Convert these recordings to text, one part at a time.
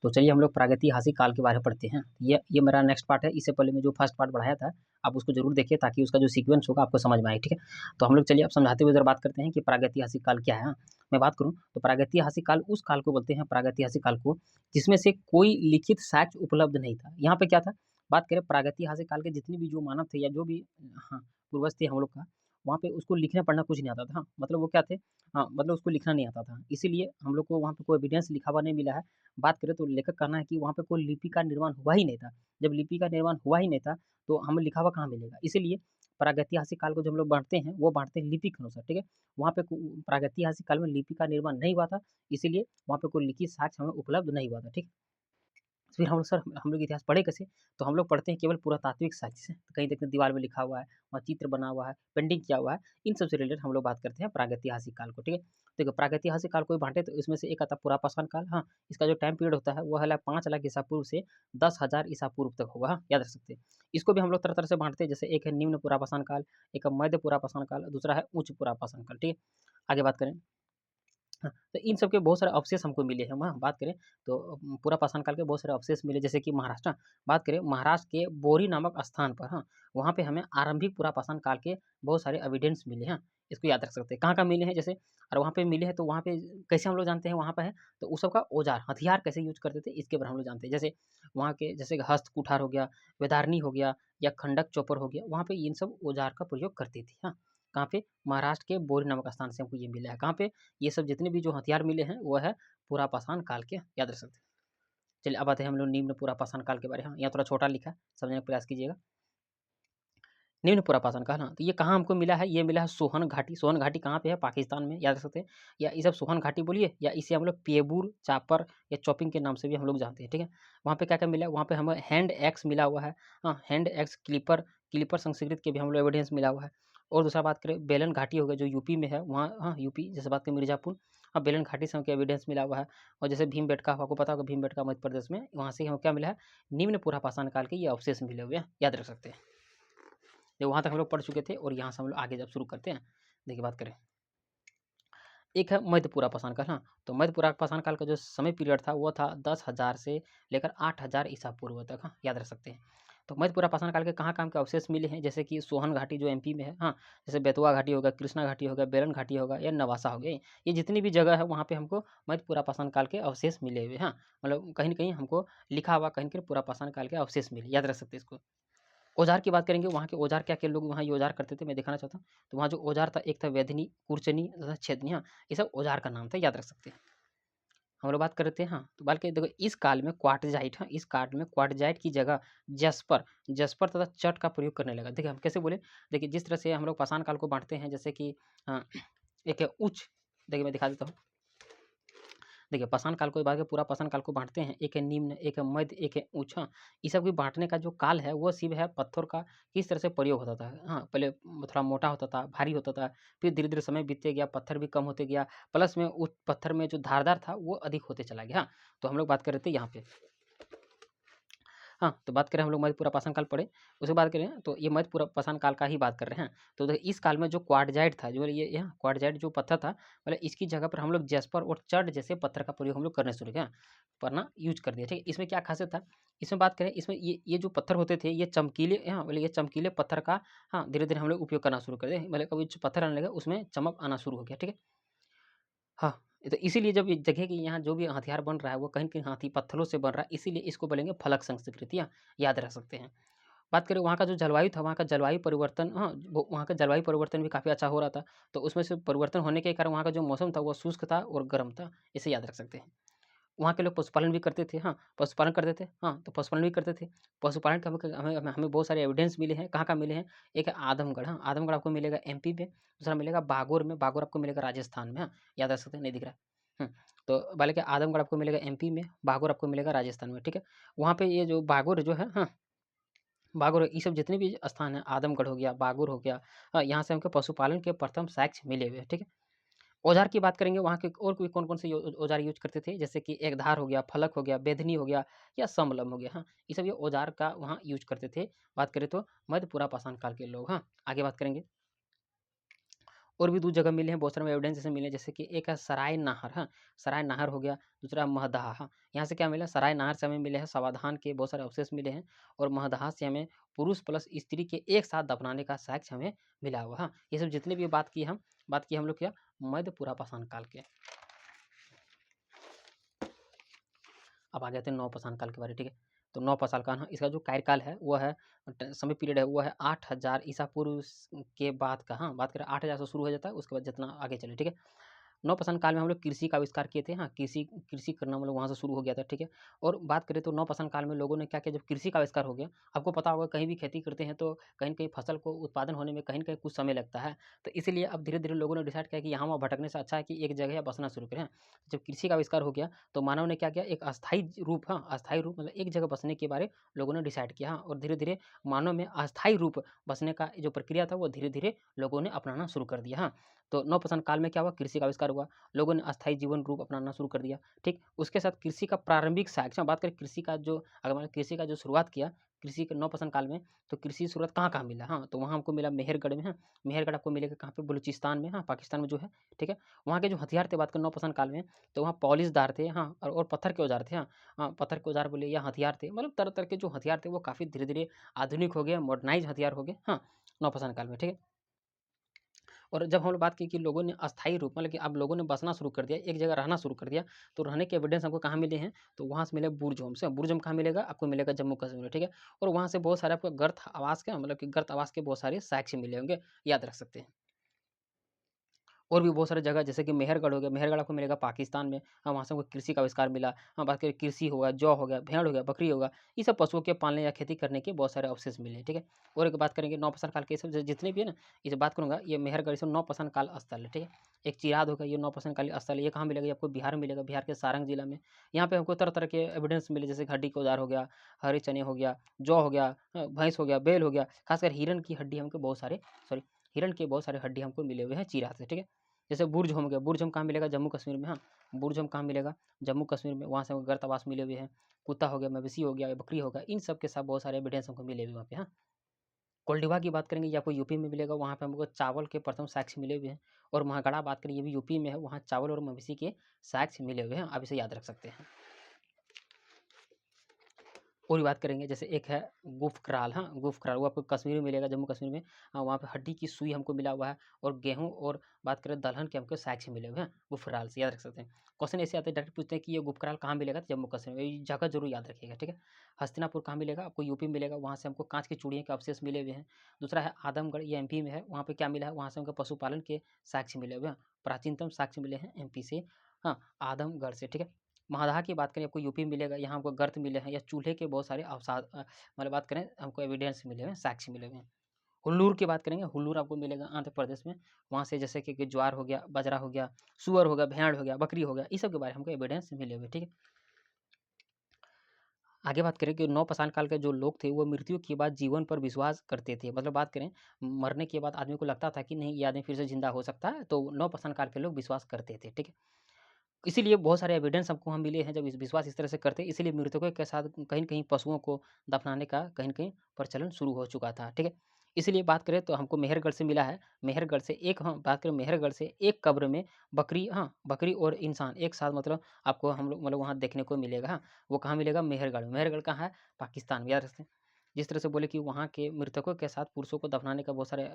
तो चलिए हम लोग प्रागैतिहासिक काल के बारे में पढ़ते हैं। ये मेरा नेक्स्ट पार्ट है। इससे पहले मैं जो फर्स्ट पार्ट बढ़ाया था आप उसको जरूर देखिए ताकि उसका जो सीक्वेंस होगा आपको समझ में आए, ठीक है। तो हम लोग चलिए अब समझाते हुए जरा बात करते हैं कि प्रागैतिहासिक काल क्या है। मैं बात करूँ तो प्रागैतिहासिक काल उस काल को बोलते हैं, प्रागैतिहासिक काल को, जिसमें से कोई लिखित साक्ष्य उपलब्ध नहीं था। यहाँ पे क्या था, बात करें प्रागैतिहासिक काल के जितने भी जो मानव थे या जो भी हाँ पूर्वज थे हम लोग का, वहाँ पे उसको लिखना पढ़ना कुछ नहीं आता था। हाँ, मतलब वो क्या थे, हाँ मतलब उसको लिखना नहीं आता था, इसीलिए हम लोग को वहाँ पे कोई एविडेंस लिखा हुआ नहीं मिला है। बात करें तो लेखक कहना है कि वहाँ पे कोई लिपि का निर्माण हुआ ही नहीं था। जब लिपि का निर्माण हुआ ही नहीं था तो हमें लिखा हुआ कहाँ मिलेगा। इसीलिए प्रागैतिहासिक काल को जब हम लोग बांटते हैं वो बांटते हैं लिपि के अनुसार, ठीक है। वहाँ पे प्रागैतिहासिक काल में लिपि का निर्माण नहीं हुआ था, इसीलिए वहाँ पे कोई लिखित साक्ष्य हमें उपलब्ध नहीं हुआ था, ठीक। फिर हम लोग सर हम लोग इतिहास पढ़े कैसे? तो हम लोग पढ़ते हैं केवल पुरातात्विक साक्ष्य से। तो कहीं देखते हैं दीवार में लिखा हुआ है, वहाँ चित्र बना हुआ है, पेंटिंग किया हुआ है, इन सब से रिलेटेड हम लोग बात करते हैं प्रागैतिहासिक काल को, ठीक है। देखो प्रागैतिहासिक काल को भी बाँटे तो इसमें से एक आता है पुरापाषाण काल, हाँ, इसका जो टाइम पीरियड होता है वो है 5 लाख ईसा पूर्व से 10,000 ईसा पूर्व तक होगा, हाँ, याद रख सकते हैं। इसको भी हम लोग तरह-तरह से बाँटते हैं, जैसे एक है निम्न पुरापाषाण काल, एक है मध्य पुरापाषाण काल, दूसरा है उच्च पुरापाषाण काल, ठीक है। आगे बात करें, हाँ, तो इन सब के बहुत सारे अवशेष हमको मिले हैं। वहाँ बात करें तो पूरा पाषाण काल के बहुत सारे अवशेष मिले, जैसे कि महाराष्ट्र, बात करें महाराष्ट्र के बोरी नामक स्थान पर, हाँ, वहाँ पे हमें आरंभिक पूरा पाषाण काल के बहुत सारे एविडेंस मिले हैं। इसको याद रख सकते हैं कहाँ-कहाँ मिले हैं, जैसे और वहाँ पे मिले हैं तो वहाँ पे कैसे हम लोग जानते हैं वहाँ पे है, तो उस सब का औजार हथियार कैसे यूज करते थे इसके बारे में हम लोग जानते हैं। जैसे वहाँ के जैसे हस्त कुठार हो गया, वेदारनी हो गया या खंडक चौपर हो गया, वहाँ पे इन सब औजार का प्रयोग करती थी, हाँ। कहाँ पे, महाराष्ट्र के बोरी नामक स्थान से हमको ये मिला है। कहाँ पे, ये सब जितने भी जो हथियार मिले हैं वो है पुरापाषाण काल के, याद रख सकते हैं। चलिए अब आते हैं हम लोग निम्न पुरापाषाण काल के बारे में। यहाँ थोड़ा छोटा लिखा है, समझने का प्रयास कीजिएगा। निम्न पुरापाषाण काल, हाँ, तो ये कहाँ हमको मिला है, ये मिला है सोहन घाटी। सोहन घाटी कहाँ पे है, पाकिस्तान में, याद रख सकते हैं। या ये सब सोहन घाटी बोलिए या इसे हम लोग पेबूर चापर या चॉपिंग के नाम से भी हम लोग जानते हैं, ठीक है। वहाँ पे क्या क्या मिला है, वहाँ पे हमें हैंड एक्स मिला हुआ है, हाँ, hand axe clipper, clipper Sanskrit के भी हम लोग एविडेंस मिला हुआ है। और दूसरा बात करें बेलन घाटी हो गया जो यूपी में है, वहाँ, हाँ, यूपी जैसे बात करें मिर्जापुर, हाँ, बेलन घाटी से हमको एविडेंस मिला हुआ है। और जैसे भीमबेटका आपको पता होगा, भीमबेटका मध्य प्रदेश में, वहाँ से हमें क्या मिला है, निम्न पुरापाषाण काल के ये अवशेष मिले हुए हैं, याद रख सकते हैं। तो वहाँ तक हम लोग पढ़ चुके थे और यहाँ से हम लोग आगे जब शुरू करते हैं, देखिए बात करें, एक है मध्य पुरापाषाण काल, हाँ, तो मध्य पुरापाषाण काल का जो समय पीरियड था वो था 10,000 से लेकर 8,000 ईसा पूर्व तक, हाँ, याद रख सकते हैं। तो मध्य पुरापाषाण काल के कहाँ कहाँ के अवशेष मिले हैं, जैसे कि सोहन घाटी जो एमपी में है, हाँ, जैसे बेतवा घाटी होगा, कृष्णा घाटी होगा, बेलन घाटी होगा या नवासा हो गया, ये जितनी भी जगह है वहाँ पे हमको मध्य पुरापाषाण काल के अवशेष मिले हुए, हाँ, मतलब कहीं न कहीं हमको लिखा हुआ कहीं न कहीं पुरापाषाण काल के अवशेष मिले, याद रख सकते हैं इसको। औजार की बात करेंगे, वहाँ के औजार क्या-क्या लोग वहाँ ये औजार करते थे, मैं दिखाना चाहता हूँ। तो वहाँ जो औजार था, एक था वेदनी, कुरचनी तथा छेदनी, हाँ, ये सब औजार का नाम था, याद रख सकते हैं। हम लोग बात कर रहे थे, हाँ, तो बल्कि देखो इस काल में क्वार्टजाइट, हाँ, इस काल में क्वार्टजाइट की जगह जस्पर जस्पर तथा चट का प्रयोग करने लगा। देखिए हम कैसे बोले, देखिए जिस तरह से हम लोग पाषाण काल को बाँटते हैं, जैसे कि एक है उच्च, देखिए मैं दिखा देता हूँ। देखिए पाषाण काल को बात के पूरा पाषाण काल को बाँटते हैं, एक है निम्न, एक है मध्य, एक है उच्च, हाँ। ये सब भी बाँटने का जो काल है वो सिर्फ़ है पत्थर का किस तरह से प्रयोग होता था, हाँ, पहले थोड़ा मोटा होता था, भारी होता था, फिर धीरे-धीरे समय बीतते गया, पत्थर भी कम होते गया, प्लस में उस पत्थर में जो धारदार था वो अधिक होते चला गया, हाँ। तो हम लोग बात कर रहे थे यहाँ पे। हाँ, तो बात करें हम लोग मध्यपूरा पाषाण काल पढ़े, उसके बाद करें तो ये मध्यपूरा पाषाण काल का ही बात कर रहे हैं। तो देखिए इस काल में जो क्वार्टजाइट था, जो ये यहाँ क्वार्टजाइट जो पत्थर था, मतलब इसकी जगह पर हम लोग जैस्पर और चर्ड जैसे पत्थर का प्रयोग हम लोग करने शुरू किया, करना यूज़ कर दिया, ठीक है। इसमें क्या ख़ासियत था, इसमें बात करें, इसमें ये जो पत्थर होते थे, ये चमकीले, हाँ, मतलब ये चमकीले पत्थर का, हाँ, धीरे-धीरे हम लोग उपयोग करना शुरू कर दिए, मतलब कभी जो पत्थर आने लगा उसमें चमक आना शुरू हो गया, ठीक है। हाँ, तो इसीलिए जब ये जगह की यहाँ जो भी हथियार बन रहा है वो कहीं न कहीं हाथी पत्थरों से बन रहा है, इसीलिए इसको बोलेंगे फलक संस्कृतियाँ, याद रख सकते हैं। बात करें वहाँ का जो जलवायु था, वहाँ का जलवायु परिवर्तन, हाँ, वो वहाँ का जलवायु परिवर्तन भी काफ़ी अच्छा हो रहा था। तो उसमें से परिवर्तन होने के कारण वहाँ का जो मौसम था वो शुष्क था और गर्म था, इसे याद रख सकते हैं। वहाँ के लोग पशुपालन भी करते थे, हाँ, पशुपालन करते थे, हाँ, तो पशुपालन भी करते थे। पशुपालन का हमें हमें हमें बहुत सारे एविडेंस मिले हैं, कहाँ-कहाँ मिले हैं? एक है आदमगढ़, हाँ, आदमगढ़ आपको मिलेगा एमपी में, दूसरा मिलेगा बागोर में, बागोर आपको मिलेगा राजस्थान में, हाँ, याद रख सकते हैं, नहीं दिख रहा है। तो बल्कि आदमगढ़ आपको मिलेगा एमपी में, बागोर आपको मिलेगा राजस्थान में, ठीक है? वहाँ पे ये जो बागोर जो है, हाँ, बागोर ये सब जितने भी स्थान हैं, आदमगढ़ हो गया, बागोर हो गया, यहाँ से हमको पशुपालन के प्रथम साक्ष्य मिले हुए हैं, ठीक है? औज़ार की बात करेंगे वहाँ के और कोई कौन-कौन से औज़ार यूज़ करते थे, जैसे कि एक धार हो गया, फलक हो गया, बेधनी हो गया या समलम हो गया, हाँ, ये सब ये औज़ार का वहाँ यूज़ करते थे। बात करें तो मध्यपुरा पाषाण काल के लोग, हाँ। आगे बात करेंगे, और भी 2 जगह मिले हैं, बहुत सारे एविडेंस जैसे मिले, जैसे कि एक है सराय नाहर, हाँ, सराय नाहर हो गया, दूसरा महदहा, हाँ। यहाँ से क्या मिला, सराय नाहर से हमें मिले हैं सावधान के बहुत सारे अवशेष मिले हैं, और महदहा से हमें पुरुष प्लस स्त्री के एक साथ दफनाने का साक्ष्य हमें मिला हुआ, हाँ। ये सब जितने भी बात की हम लोग क्या, मध्य पुरापाषाण काल के। अब आ जाते हैं नवपाषाण काल के बारे, ठीक है। तो नवपाषाण काल, हाँ, इसका जो कार्यकाल है वो है, समय पीरियड है वो है 8000 ईसा पूर्व के बाद का, हाँ। बात करें 8000 से शुरू हो जाता है, उसके बाद जितना आगे चले, ठीक है। नवपाषाण काल में हम लोग कृषि का आविष्कार किए थे, हाँ। कृषि करना हम लोग वहाँ से शुरू हो गया था, ठीक है। और बात करें तो नवपाषाण काल में लोगों ने क्या किया, जब कृषि का आविष्कार हो गया, आपको पता होगा कहीं भी खेती करते हैं तो कहीं न कहीं फसल को उत्पादन होने में कहीं न कहीं कुछ समय लगता है। तो इसीलिए अब धीरे-धीरे लोगों ने डिसाइड किया कि यहाँ-वहाँ भटकने से अच्छा है कि एक जगह बसना शुरू करें। जब कृषि का आविष्कार हो गया तो मानव ने क्या किया, एक अस्थायी रूप, हाँ, अस्थायी रूप मतलब एक जगह बसने के बारे लोगों ने डिसाइड किया, हाँ। और धीरे-धीरे मानव में अस्थायी रूप बसने का जो प्रक्रिया था वो धीरे-धीरे लोगों ने अपनाना शुरू कर दिया, हाँ। तो नवपाषाण काल में क्या हुआ, कृषि का आविष्कार हुआ, लोगों ने अस्थायी जीवन रूप अपनाना शुरू कर दिया, ठीक। उसके साथ कृषि का प्रारंभिक साक्ष्य, बात करें कृषि का जो, अगर मैंने कृषि का जो शुरुआत किया कृषि के नवपाषाण काल में, तो कृषि शुरुआत कहाँ-कहाँ मिला, हाँ, तो वहाँ हमको मिला मेहरगढ़ में, हाँ। मेहरगढ़ आपको मिलेगा कहाँ पे, बलूचिस्तान में, हाँ, पाकिस्तान में जो है, ठीक है। वहाँ के जो हथियार थे, बात करें नवपाषाण काल में, तो वहाँ पॉलिशदार थे, हाँ, और पत्थर के औजार थे, हाँ। हाँ, पत्थर के औजार बोले या हथियार थे, मतलब तरह-तरह के जो हथियार थे वो काफ़ी धीरे-धीरे आधुनिक हो गए, मॉडर्नाइज़ हथियार हो गए, हाँ, नवपाषाण काल में, ठीक है। और जब हम लोग बात की कि लोगों ने अस्थायी रूप, मतलब कि अब लोगों ने बसना शुरू कर दिया, एक जगह रहना शुरू कर दिया, तो रहने के एविडेंस हमको कहाँ मिले हैं, तो वहाँ से मिले बुर्ज से। बुर्ज कहाँ मिलेगा, आपको मिलेगा जम्मू कश्मीर में, ठीक है। और वहाँ से बहुत सारे आपको गर्त आवास के, मतलब कि गर्त आवास के बहुत सारे साक्ष्य मिले होंगे, याद रख सकते हैं। और भी बहुत सारे जगह जैसे कि मेहरगढ़ हो गया, मेहरगढ़ आपको मिलेगा पाकिस्तान में, हाँ, वहाँ से हमको कृषि का आविष्कार मिला, हाँ। बात करें कृषि हो गया, जौ हो गया, भेड़ हो गया, बकरी हो गया, ये सब पशुओं के पालने या खेती करने के बहुत सारे अवशेष मिले, ठीक है। और एक बात करेंगे नवपाषाण काल के सब जितने भी है ना, ये बात करूँगा, ये मेहरगढ़ सब नवपाषाण काल स्थल है, ठीक है। एक चिराद होगा, ये नवपाषाण कालीन स्थल है, ये कहाँ मिलेगा, ये आपको बिहार में मिलेगा, बिहार के सारंग जिला में। यहाँ पे हमको तरह तरह के एविडेंस मिले, जैसे हड्डी के औजार हो गया, हरे चने हो गया, जौ हो गया, भैंस हो गया, बैल हो गया, खासकर हिरन की हड्डी हमको बहुत सारे, सॉरी, हिरन के बहुत सारे हड्डी हमको मिले हुए हैं चिराद से, ठीक है। जैसे बुर्ज होम गया, बुर्ज होम कहाँ मिलेगा, जम्मू कश्मीर में, हाँ। बुर्ज होम कहाँ मिलेगा, जम्मू कश्मीर में, वहाँ से हमको गर्त आवास मिले हुए हैं। कुत्ता हो गया, मवेशी हो गया, बकरी हो गया, इन सब के साथ बहुत सारे एविडेंस हमको मिले हुए वहाँ पे, हाँ। कोल्डिवा की बात करेंगे, ये आपको यूपी में मिलेगा, वहाँ पे हमको चावल के प्रथम साक्ष्य मिले हुए हैं। और महागढ़ा बात करें, ये भी यूपी में है, वहाँ चावल और मवेशी के साक्ष्य मिले हुए हैं, आप इसे याद रख सकते हैं। और भी बात करेंगे, जैसे एक है गुफक्राल, हाँ, गुफक्राल वो आपको कश्मीर में मिलेगा, जम्मू कश्मीर में, हाँ। वहाँ पे हड्डी की सुई हमको मिला हुआ है, और गेहूँ और बात करें दलहन के हमको साक्ष्य मिले हुए हैं गुफक्राल से, याद रख सकते हैं। क्वेश्चन ऐसे आते हैं, डायरेक्ट पूछते हैं कि ये गुफक्राल कहाँ मिलेगा, तो जम्मू कश्मीर में, ये जगह जरूर याद रखिएगा, ठीक है। हस्तिनापुर कहाँ मिलेगा, आपको यूपी मिलेगा, वहाँ से हमको कांच की चूड़ियों के अवशेष मिले हुए हैं। दूसरा है आदमगढ़, ये एमपी में है, वहाँ पे क्या मिला है, वहाँ से हमको पशुपालन के साक्ष्य मिले हुए हैं, प्राचीनतम साक्ष्य मिले हैं एमपी से, हाँ, आदमगढ़ से, ठीक है। महादहा की बात करें, आपको यूपी मिलेगा, यहाँ हमको गर्त मिले हैं, या चूल्हे के बहुत सारे मतलब बात करें हमको एविडेंस मिले हुए हैं, साक्ष्य मिले हुए हैं। हुल्लूर की बात करेंगे, हुल्लूर आपको मिलेगा आंध्र प्रदेश में, वहाँ से जैसे कि ज्वार हो गया, बाजरा हो गया, सुअर हो गया, भेड़ हो गया, बकरी हो गया, इस सब के बारे में हमको एविडेंस मिले हुए, ठीक है। आगे बात करें कि नवपाषाण काल के जो लोग थे वो मृत्यु के बाद जीवन पर विश्वास करते थे, मतलब बात करें मरने के बाद आदमी को लगता था कि नहीं, ये आदमी फिर से जिंदा हो सकता है, तो नवपाषाण काल के लोग विश्वास करते थे, ठीक है। इसीलिए बहुत सारे एविडेंस हमको वहाँ मिले हैं, जब इस विश्वास इस तरह से करते, इसीलिए मृतकों के साथ कहीं न कहीं पशुओं को दफनाने का कहीं न कहीं प्रचलन शुरू हो चुका था, ठीक है। इसीलिए बात करें तो हमको मेहरगढ़ से मिला है, मेहरगढ़ से एक, हाँ, बात करें मेहरगढ़ से एक कब्र में बकरी, हाँ, बकरी और इंसान एक साथ, मतलब आपको हम लोग मतलब वहाँ देखने को मिलेगा, हाँ। वो कहाँ मिलेगा, मेहरगढ़ में। मेहरगढ़ कहाँ है, पाकिस्तान में, याद रखते हैं। जिस तरह से बोले कि वहाँ के मृतकों के साथ पुरुषों को दफनाने का बहुत सारे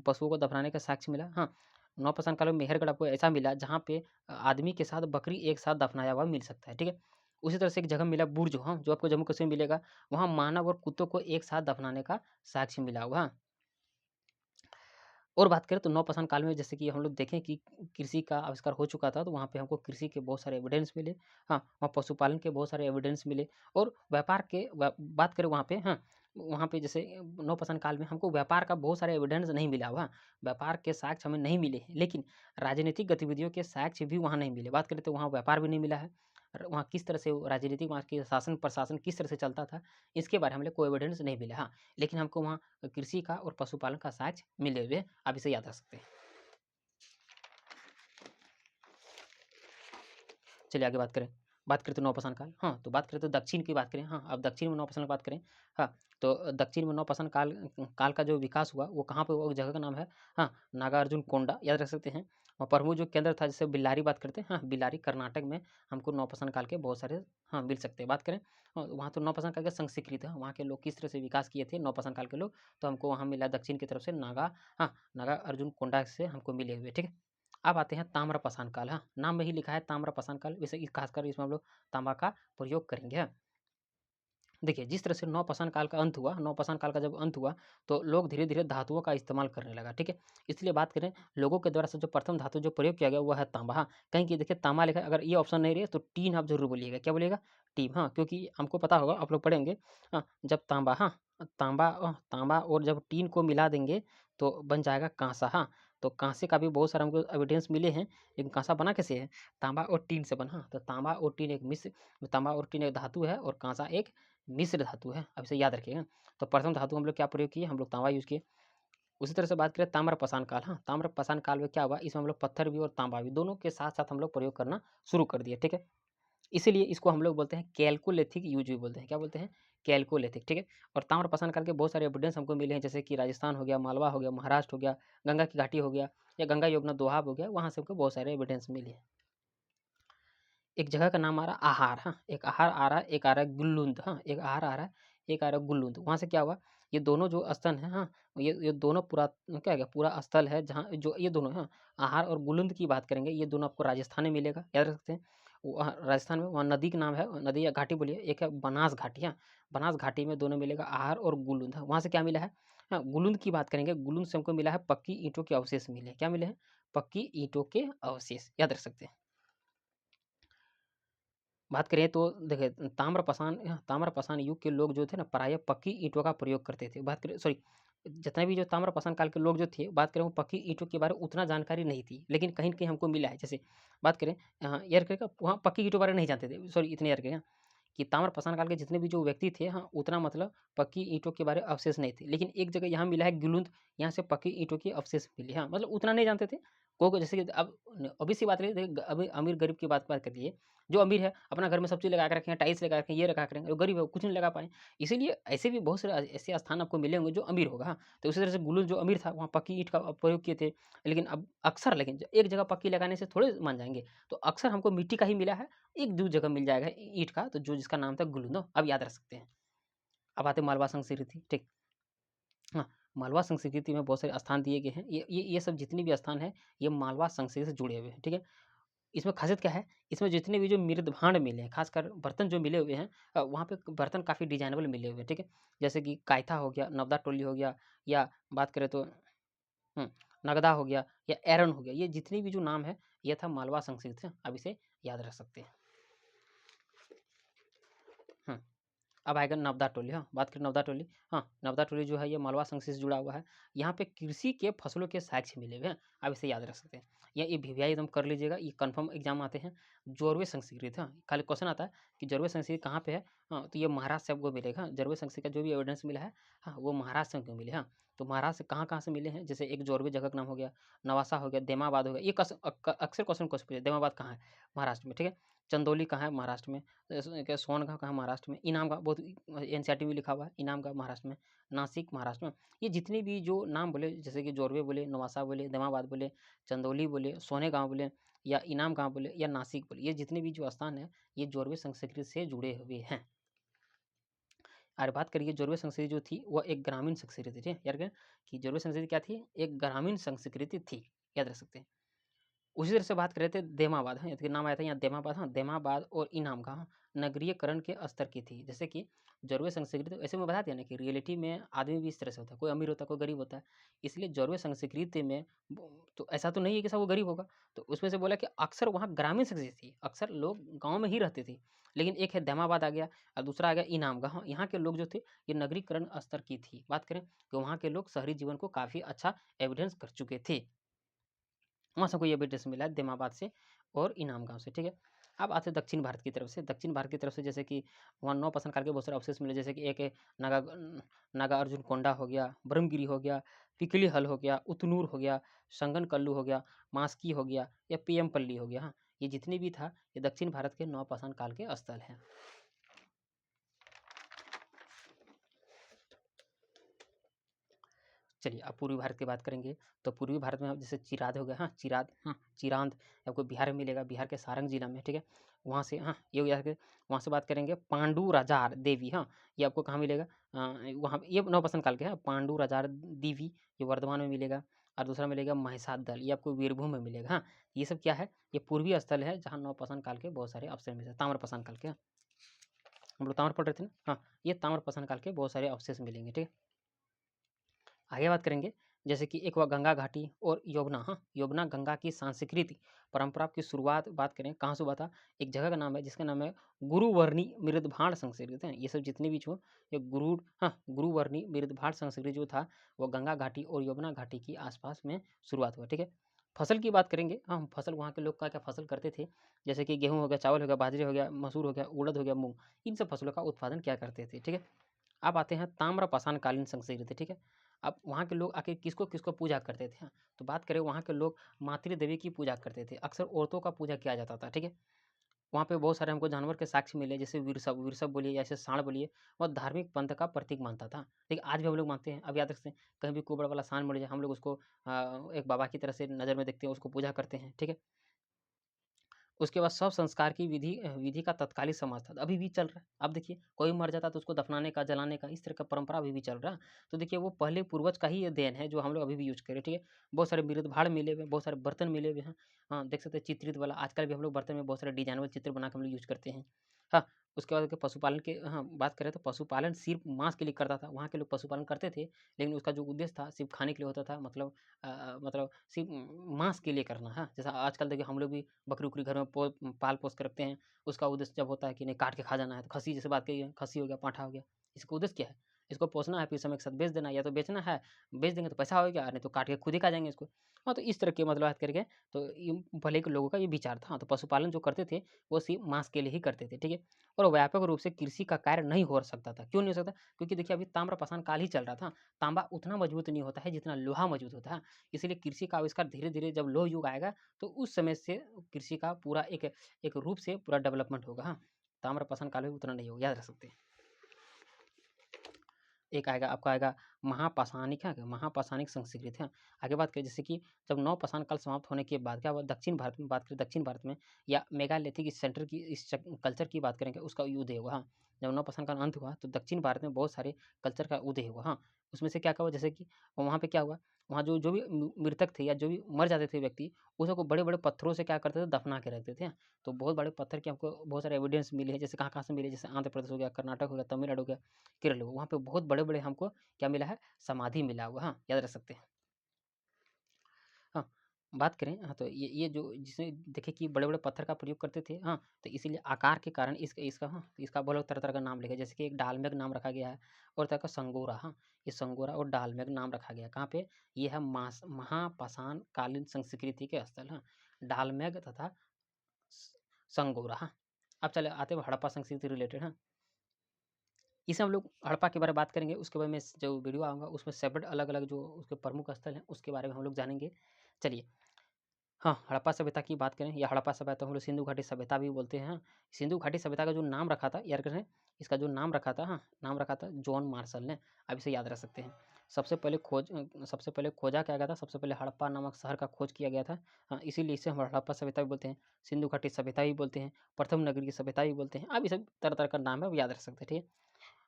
पशुओं को दफनाने का साक्ष्य मिला, हाँ। नवपाषाण काल में मेहरगढ़ आपको ऐसा मिला जहाँ पे आदमी के साथ बकरी एक साथ दफनाया हुआ मिल सकता है, ठीक है। उसी तरह से एक जगह मिला बुर्ज, हाँ, जो आपको जम्मू कश्मीर मिलेगा, वहाँ मानव और कुत्तों को एक साथ दफनाने का साक्ष्य मिला हुआ, हाँ। और बात करें तो नवपाषाण काल में जैसे कि हम लोग देखें कि कृषि का आविष्कार हो चुका था, तो वहाँ पे हमको कृषि के बहुत सारे एविडेंस मिले, हाँ। वहाँ पशुपालन के बहुत सारे एविडेंस मिले, और व्यापार के बात करें वहाँ पे, हाँ, वहाँ पे जैसे नवपाषाण काल में हमको व्यापार का बहुत सारे एविडेंस नहीं मिला हुआ, व्यापार के साक्ष्य हमें नहीं मिले हैं, लेकिन राजनीतिक गतिविधियों के साक्ष्य भी वहाँ नहीं मिले। बात करें तो वहाँ व्यापार भी नहीं मिला है, वहाँ किस तरह से राजनीतिक, वहाँ के शासन प्रशासन किस तरह से चलता था, इसके बारे में हमें कोई एविडेंस नहीं मिला, हाँ। लेकिन हमको वहाँ कृषि का और पशुपालन का साक्ष्य मिले हुए, आप इसे याद रख सकते हैं। चलिए आगे बात करें। बात करें तो नौपाषाण काल। हाँ, तो बात करें तो दक्षिण की बात करें। हाँ, अब दक्षिण में नौपाषाण की बात करें। हाँ, तो दक्षिण में नौपाषाण काल काल का जो विकास हुआ वो कहाँ पे हुआ, उस जगह का नाम है हाँ, नागार्जुन कोंडा, याद रख सकते हैं। और प्रमुख जो केंद्र था, जैसे बिल्लारी बात करते हैं, हाँ, बिल्लारी कर्नाटक में हमको नौपाषाण काल के बहुत सारे हाँ, मिल सकते हैं। बात करें वहाँ तो नौपाषाण काल के संस्कृत है, वहाँ के लोग किस तरह से विकास किए थे नौपाषाण काल के लोग, तो हमको वहाँ मिला दक्षिण की तरफ से नागार्जुन कोंडा से हमको मिले हुए, ठीक है। अब आते हैं ताम्रपाषाण काल। हाँ, नाम में ही लिखा है ताम्रपाषाण काल, वैसे खासकर इसमें हम लोग तांबा का प्रयोग करेंगे। हाँ। देखिए, जिस तरह से नौपाषाण काल का अंत हुआ, नौपाषाण काल का जब अंत हुआ तो लोग धीरे-धीरे धातुओं का इस्तेमाल करने लगा, ठीक है। इसलिए बात करें लोगों के द्वारा से जो प्रथम धातु जो प्रयोग किया गया वो है तांबा। हाँ, कहीं कि देखिए तांबा लिखा है, अगर ये ऑप्शन नहीं रहे तो टीन आप ज़रूर बोलिएगा। क्या बोलिएगा? टीन। हाँ, क्योंकि हमको पता होगा, आप लोग पढ़ेंगे जब तांबा और जब टीन को मिला देंगे तो बन जाएगा काँसा। हाँ, तो काँसे का भी बहुत सारा हमको एविडेंस मिले हैं, लेकिन काँसा बना कैसे है? तांबा और टीन से बना। हाँ, तो तांबा और टीन एक मिश्र तांबा और टीन एक धातु है और काँसा एक मिश्र धातु है, अब इसे याद रखिएगा। तो प्रथम धातु हम लोग क्या प्रयोग किए, हम लोग तांबा यूज़ किए। उसी तरह से बात करें ताम्रपाषाण काल। हाँ, ताम्रपाषाण काल में क्या हुआ, इसमें हम लोग पत्थर भी और तांबा भी दोनों के साथ-साथ हम लोग प्रयोग करना शुरू कर दिए, ठीक है। इसीलिए इसको हम लोग बोलते हैं कैल्कोलिथिक यूज भी बोलते हैं। क्या बोलते हैं? कैल्कोलिथिक, ठीक है। और ताम्रपाषाण काल के बहुत सारे एविडेंस हमको मिले हैं, जैसे कि राजस्थान हो गया, मालवा हो गया, महाराष्ट्र हो गया, गंगा की घाटी हो गया या गंगा यमुना दोआब हो गया, वहाँ से हमको बहुत सारे एविडेंस मिले हैं। एक जगह का नाम आ रहा आहार। हाँ, एक आहार आ रहा है, एक आ रहा है गुल्लुंद। हाँ, एक आहार आ रहा है, एक आ रहा है गुल्लुंद। वहाँ से क्या हुआ, ये दोनों जो स्थल हैं, हाँ, ये दोनों पूरा क्या है, पूरा स्थल है जहाँ जो ये दोनों, हाँ, आहार और गुल्लुंद की बात करेंगे, ये दोनों आपको राजस्थान में मिलेगा, याद रख सकते हैं। वहाँ राजस्थान में वहाँ नदी का नाम है, नदी या घाटी बोलिए, एक है बनास घाटी। हाँ, बनास घाटी में दोनों मिलेगा आहार और गुल्लुंद। हाँ, वहाँ से क्या मिला है, हाँ, गुल्लुंद की बात करेंगे, गुल्लुंद से हमको मिला है पक्की ईंटों के अवशेष मिले। क्या मिले हैं? पक्की ईंटों के अवशेष, याद रख सकते हैं। बात करें तो देखिए ताम्रपाषाण युग के लोग जो थे ना प्रायः पक्की ईंटों का प्रयोग करते थे। बात करें सॉरी जितने भी जो ताम्रपाषाण काल के लोग जो थे, बात करें वो पक्की ईंटों के बारे में उतना जानकारी नहीं थी, लेकिन कहीं न कहीं हमको मिला है। जैसे बात करें याद रखिएगा वहाँ पक्की ईंटों बारे में नहीं जानते थे, सॉरी इतने याद रखिएगा कि ताम्रपाषाण काल के जितने भी जो व्यक्ति थे, हाँ, उतना मतलब पक्की ईंटों के बारे में अवशेष नहीं थे। लेकिन एक जगह यहाँ मिला है गिलुंद, यहाँ से पक्की ईंटों के अवशेष मिले। हाँ, मतलब उतना नहीं जानते थे। को जैसे कि अब ऑब्वियस सी बात रही, देखिए अभी अमीर-गरीब की बात कर लीजिए। जो अमीर है अपना घर में सब चीज़ लगा के रखे हैं, टाइल्स लगा के ये रखा के रखे हैं, जो गरीब है वो कुछ नहीं लगा पाए। इसीलिए ऐसे भी बहुत सारे ऐसे स्थान आपको मिले होंगे जो अमीर होगा। हाँ, तो उसी तरह से गुलूल जो अमीर था वहाँ पक्की ईंट का प्रयोग किए थे। लेकिन अब अक्सर लेकिन एक जगह पक्की लगाने से थोड़े मान जाएँगे। तो अक्सर हमको मिट्टी का ही मिला है, 1-2 जगह मिल जाएगा ईंट का, तो जो जिसका नाम था गुलूंद, अब याद रख सकते हैं। अब आते हैं मालवा संस्कृति, ठीक। हाँ, मालवा संस्कृति में बहुत सारे स्थान दिए गए हैं। ये सब जितने भी स्थान हैं, ये मालवा संस्कृति से जुड़े हुए हैं, ठीक है। इसमें ख़ासियत क्या है, इसमें जितने भी जो मृद-भांड मिले हैं, ख़ासकर बर्तन जो मिले हुए हैं वहाँ पे बर्तन काफ़ी डिज़ाइनेबल मिले हुए हैं, ठीक है। जैसे कि कायथा हो गया, नवदा टोली हो गया या बात करें तो नगदा हो गया या एरन हो गया, ये जितने भी जो नाम है, ये था मालवा संस्कृत से, अब इसे याद रख सकते हैं। हुँ। अब आएगा नवदा टोली। हाँ, बात करें नवदा टोली। हाँ, नवदा टोली जो है ये मालवा संस्कृति से जुड़ा हुआ है। यहाँ पे कृषि के फसलों के साक्ष्य मिले हुए हैं। आप इसे याद रख सकते हैं। या ये वीवीआई एकदम कर लीजिएगा, ये कन्फर्म एग्ज़ाम आते हैं। जोरवे संस्कृत, हाँ, खाली क्वेश्चन आता है कि जोरवे संस्कृत कहाँ पे है? हाँ, तो ये महाराष्ट्र से आपको मिलेगा। जोरवे संस्कृत का जो भी एविडेंस मिला है, हाँ, वो महाराष्ट्र से हमको मिले। हाँ, तो महाराष्ट्र से कहाँ-कहाँ से मिले हैं? जैसे एक जोरवे जगह का नाम हो गया, नवासा हो गया, देमाबाद हो गया। ये अक्सर क्वेश्चन पूछे, देमाबाद कहाँ है? महाराष्ट्र में, ठीक है। चंदौली कहाँ है? महाराष्ट्र में। क्या सोनगाँव कहाँ महाराष्ट्र में, इनामगाँव बहुत एनसीईआरटी में लिखा हुआ है, इनामगाँव महाराष्ट्र में, नासिक महाराष्ट्र में। ये जितने भी जो नाम बोले जैसे कि जोरवे बोले, नवासा बोले, दमाबाद बोले, चंदौली बोले, सोनेगाँव बोले या इनामगाँव बोले या नासिक बोले, ये जितने भी जो स्थान है ये जोरवे संस्कृति से जुड़े हुए हैं। और बात करिए जोरवे संस्कृति जो थी वह एक ग्रामीण संस्कृति थी, ठीक है? याद रखें कि जोरवे संस्कृति क्या थी? एक ग्रामीण संस्कृति थी, याद रख सकते हैं। उसी तरह से बात कर रहे थे देमाबाद, हाँ, नाम आया था यहाँ देमाबाद, हाँ, देमाबाद और इनाम का, हाँ, नगरीयकरण के स्तर की थी। जैसे कि जोरवे संस्कृति ऐसे में बता दिया ना कि रियलिटी में आदमी भी इस तरह से होता है, कोई अमीर होता है, कोई गरीब होता है। इसलिए जोरवे संस्कृति में तो ऐसा तो नहीं है कि सब वो गरीब होगा। तो उसमें से बोला कि अक्सर वहाँ ग्रामीण संस्कृति थी, अक्सर लोग गाँव में ही रहते थे। लेकिन एक है देमाबाद आ गया और दूसरा आ गया इनाम गाँव। यहाँ के लोग जो थे ये नगरीकरण स्तर की थी। बात करें कि वहाँ के लोग शहरी जीवन को काफ़ी अच्छा एविडेंस कर चुके थे। वहाँ से कोई एविडेंस मिला है देमाबाद से और इनाम गाँव से, ठीक है। अब आते हैं दक्षिण भारत की तरफ से। दक्षिण भारत की तरफ से जैसे कि वहाँ नौपाषाण काल के बहुत सारे अवशेष मिले, जैसे कि एक है नागार्जुन कोंडा हो गया, ब्रह्मगिरी हो गया, पिकली हल हो गया, उतनूर हो गया, संगन कल्लू हो गया, मास्की हो गया या पीएम पल्ली हो गया। हाँ, ये जितने भी था ये दक्षिण भारत के नवपाषाण काल के स्थल हैं। चलिए अब पूर्वी भारत की बात करेंगे तो पूर्वी भारत में जैसे चिराद हो गया, हाँ चिराद, हाँ चिरांद आपको बिहार में मिलेगा, बिहार के सारंग जिला में, ठीक है। वहाँ से हाँ ये हो गया, वहाँ से बात करेंगे पांडु राजार देवी, हाँ ये आपको कहाँ मिलेगा, वहाँ ये नवपाषाण काल के है, पांडु राजार देवी ये वर्धमान में मिलेगा। और दूसरा मिलेगा महिषाद दल, ये आपको वीरभूम में मिलेगा। हाँ ये सब क्या है, ये पूर्वी स्थल है जहाँ नवपाषाण काल के बहुत सारे अवशेष मिले, ताम्रपाषाण काल के, हम लोग ताम्र पढ़ रहे थे ना, हाँ ये ताम्रपाषाण काल के बहुत सारे अवशेष मिलेंगे, ठीक है। आगे बात करेंगे जैसे कि एक वह गंगा घाटी और यमुना, हाँ यमुना गंगा की सांस्कृतिक परंपरा की शुरुआत बात करें कहाँ से हुआ था, एक जगह का नाम है जिसका नाम है गुरुवर्णी मृदभाण संस्कृत है। ये सब जितने भी जो ये गुरुवर्णी मृदभाण संस्कृत जो था वो गंगा घाटी और यमुना घाटी की आसपास में शुरुआत हुआ, ठीक है। फसल की बात करेंगे, हाँ फसल वहाँ के लोग क्या क्या फसल करते थे, जैसे कि गेहूँ हो गया, चावल हो गया, बाजरे हो गया, मसूर हो गया, उड़द हो गया, मूंग, इन सब फसलों का उत्पादन क्या करते थे, ठीक है। अब आते हैं ताम्रपाषाण कालीन संस्कृति, ठीक है। अब वहाँ के लोग आके किसको किसको पूजा करते थे, तो बात करें वहाँ के लोग मातृ देवी की पूजा करते थे, अक्सर औरतों का पूजा किया जाता था, ठीक है। वहाँ पे बहुत सारे हमको जानवर के साक्ष्य मिले, जैसे वीरसप बोलिए या ऐसे सांड बोलिए, वह धार्मिक पंथ का प्रतीक मानता था, ठीक है। आज भी हम लोग मानते हैं, अब याद रख सकते हैं कहीं भी कुबड़ वाला सांड मिल जाए हम लोग उसको एक बाबा की तरह से नज़र में देखते हैं, उसको पूजा करते हैं, ठीक है। उसके बाद शव संस्कार की विधि का तत्कालिक समाज था, अभी भी चल रहा है। अब देखिए कोई मर जाता तो उसको दफनाने का, जलाने का, इस तरह का परंपरा अभी भी चल रहा है। तो देखिए वो पहले पूर्वज का ही ये देन है जो हम लोग अभी भी यूज करें, ठीक है। बहुत सारे मृत भाड़ मिले हुए, बहुत सारे बर्तन मिले हुए हैं, हाँ देख सकते हैं चित्रित वाला, आजकल भी हम लोग बर्तन में बहुत सारे डिजाइन वाले चित्र बना के हम लोग यूज करते हैं। हाँ उसके बाद पशुपालन के, हाँ बात करें तो पशुपालन सिर्फ मांस के लिए करता था, वहाँ के लोग पशुपालन करते थे, लेकिन उसका जो उद्देश्य था सिर्फ खाने के लिए होता था, मतलब सिर्फ मांस के लिए करना, हाँ जैसा आजकल देखिए हम लोग भी बकरी उकरी घर में पाल पोस के रखते हैं, उसका उद्देश्य जब होता है कि नहीं काट के खा जाना है, तो खस्सी जैसे बात कही है, खस्सी हो गया, पाठा हो गया, इसका उद्देश्य क्या है, इसको पोसना है फिर समय के साथ बेच देना, या तो बेचना है, बेच देंगे तो पैसा हो गया, नहीं तो काट के खुद ही खा जाएंगे इसको। हाँ तो इस तरह के मतलब बात करके तो भले के लोगों का ये विचार था। हाँ, तो पशुपालन जो करते थे वो सिर्फ मांस के लिए ही करते थे, ठीक है। और व्यापक रूप से कृषि का कार्य नहीं हो सकता था, क्यों नहीं हो सकता, क्योंकि देखिए अभी ताम्रपाषाण काल ही चल रहा था, तांबा उतना मजबूत नहीं होता है जितना लोहा मजबूत होता है, इसलिए कृषि का आविष्कार धीरे धीरे जब लोह युग आएगा तो उस समय से कृषि का पूरा एक एक रूप से पूरा डेवलपमेंट होगा। हाँ ताम्रपाषाण काल में उतना नहीं होगा, याद रख सकते हैं। एक आएगा आपका आएगा महापाषाणिक है, महापाषाणिक संस्कृति है। आगे बात करें जैसे कि जब नवपाषाण काल समाप्त होने के बाद क्या हुआ, दक्षिण भारत में बात करें, दक्षिण भारत में या मेगालिथिक सेंटर की इस कल्चर की बात करेंगे, उसका उदय हुआ। हाँ जब नवपाषाण काल अंत हुआ तो दक्षिण भारत में बहुत सारे कल्चर का उदय हुआ। हाँ उसमें से क्या क्या हुआ, जैसे कि वहाँ पे क्या हुआ, वहाँ जो जो भी मृतक थे या जो भी मर जाते थे व्यक्ति, उसको बड़े बड़े पत्थरों से क्या करते थे, दफना के रखते थे। तो बहुत बड़े पत्थर के हमको बहुत सारे एविडेंस मिले हैं, जैसे कहाँ कहाँ से मिले, जैसे आंध्र प्रदेश हो गया, कर्नाटक हो गया, तमिलनाडु हो गया, केरल हो, वहाँ पे बहुत बड़े बड़े हमको क्या मिला है, समाधि मिला हुआ। हाँ याद रख सकते हैं। हाँ बात करें, हाँ तो ये जो जिसमें देखे कि बड़े बड़े पत्थर का प्रयोग करते थे, हाँ तो इसीलिए आकार के कारण इसका इसका हाँ इसका बहुत तरह तरह का नाम लिखा, जैसे कि एक डालमेग नाम रखा गया है, और तरह का संगोरा, हाँ ये संगोरा और डालमेग नाम रखा गया कहाँ पे, ये है महापाषाण कालीन संस्कृति के स्थल, हाँ डालमेग तथा संगोरा। हाँ अब चले आते हैं हड़प्पा संस्कृति रिलेटेड। हाँ इसे हम लोग हड़प्पा के बारे में बात करेंगे, उसके बाद में जो वीडियो आऊँगा उसमें सेपरेट अलग अलग जो उसके प्रमुख स्थल हैं उसके बारे में हम लोग जानेंगे। चलिए हाँ हड़प्पा सभ्यता की बात करें या हड़प्पा सभ्यता हम लोग सिंधु घाटी सभ्यता भी बोलते हैं। सिंधु घाटी सभ्यता का जो नाम रखा था याद करें, इसका जो नाम रखा था, हाँ नाम रखा था जॉन मार्शल ने, अब इसे याद रख सकते हैं। सबसे पहले खोजा क्या गया था, सबसे पहले हड़प्पा नामक शहर का खोज किया गया था। हाँ इसीलिए इसे हम हड़प्पा सभ्यता भी बोलते हैं, सिंधु घाटी सभ्यता भी बोलते हैं, प्रथम नगरी की सभ्यता भी बोलते हैं। अब इसे तरह तरह का नाम है, वो याद रख सकते हैं, ठीक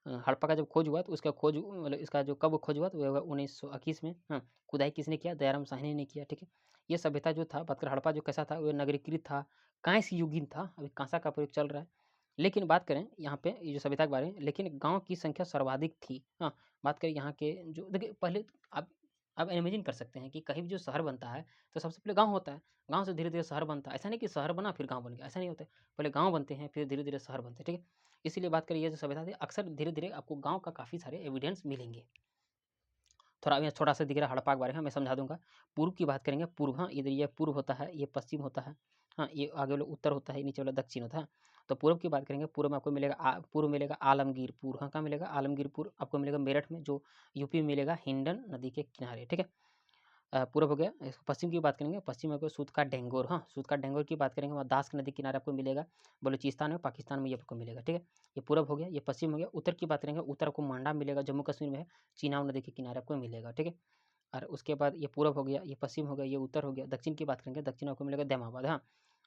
है। हड़प्पा का जब खोज हुआ तो उसका खोज मतलब इसका जो कब खोज हुआ तो वो 1921 में। हाँ खुदाई किसने किया, दयाराम साहनी ने किया, ठीक है। ये सभ्यता जो था बात करें हड़प्पा जो कैसा था, वो नगरीकृत था, कांस्य युगीन था, अभी कांसा का प्रयोग चल रहा है। लेकिन बात करें यहाँ पे ये जो सभ्यता के बारे में, लेकिन गांव की संख्या सर्वाधिक थी। हाँ बात करें यहाँ के जो देखिए पहले आप इमेजिन कर सकते हैं कि कहीं भी जो शहर बनता है तो सबसे पहले गांव होता है, गांव से धीरे धीरे शहर बनता है, ऐसा नहीं कि शहर बना फिर गांव बन गया, ऐसा नहीं होता है, पहले गांव बनते हैं फिर धीरे धीरे शहर बनते हैं, ठीक है। इसीलिए बात करें ये जो सभ्यता थी अक्सर धीरे धीरे आपको गांव का काफ़ी सारे एविडेंस मिलेंगे। थोड़ा यहाँ छोटा सा दिख रहा है हड़प्पा के बारे में मैं समझा दूंगा। पूर्व की बात करेंगे, पूर्व, हाँ इधर ये पूर्व होता है, ये पश्चिम होता है, हाँ ये आगे वाला उत्तर होता है, नीचे वाला दक्षिण होता है। तो पूर्व की बात करेंगे, पूर्व में आपको मिलेगा पूर्व मिलेगा आलमगीरपुर, हाँ कहाँ मिलेगा, आलमगीरपुर आपको मिलेगा मेरठ में, जो यूपी में मिलेगा हिंडन नदी के किनारे, ठीक है। पूर्व हो गया। पश्चिम की बात करेंगे, पश्चिम में कोई सूत का डेंगोर, हाँ सूत का डेंगोर की बात करेंगे, वहाँ दास नदी किनारे आपको मिलेगा, बलूचिस्तान में, पाकिस्तान में ये आपको मिलेगा, ठीक है। ये पूर्व हो गया, ये पश्चिम हो गया। उत्तर की बात करेंगे, उत्तर आपको मांडा मिलेगा, जम्मू कश्मीर में है, चीनाब नदी के किनारे आपको मिलेगा, ठीक है। और उसके बाद ये पूर्व हो गया, ये पश्चिम हो गया, ये उत्तर हो गया। दक्षिण की बात करेंगे, दक्षिण आपको मिलेगा दैमाबाद, हाँ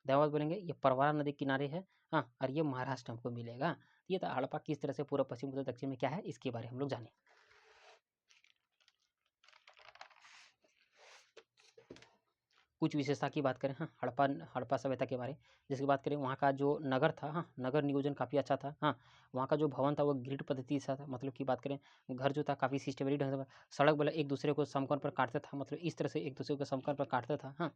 दैमाबाद बोलेंगे, ये परवारा नदी किनारे है, हाँ और ये महाराष्ट्र हमको मिलेगा। ये था हड़प्पा किस तरह से पूर्व पश्चिम उत्तर दक्षिण में क्या है, इसके बारे में हम लोग जाने। कुछ विशेषता की बात करें, हाँ हड़प्पा सभ्यता के बारे, जिसकी बात करें वहाँ का जो नगर था, हाँ नगर नियोजन काफ़ी अच्छा था, हाँ वहाँ का जो भवन था वो ग्रिड पद्धति से था, मतलब की बात करें घर जो था काफ़ी सिस्टमेटिक ढंग से, सड़क बोला एक दूसरे को समकोण पर काटता था, मतलब इस तरह से एक दूसरे को समकोण पर काटता था, हाँ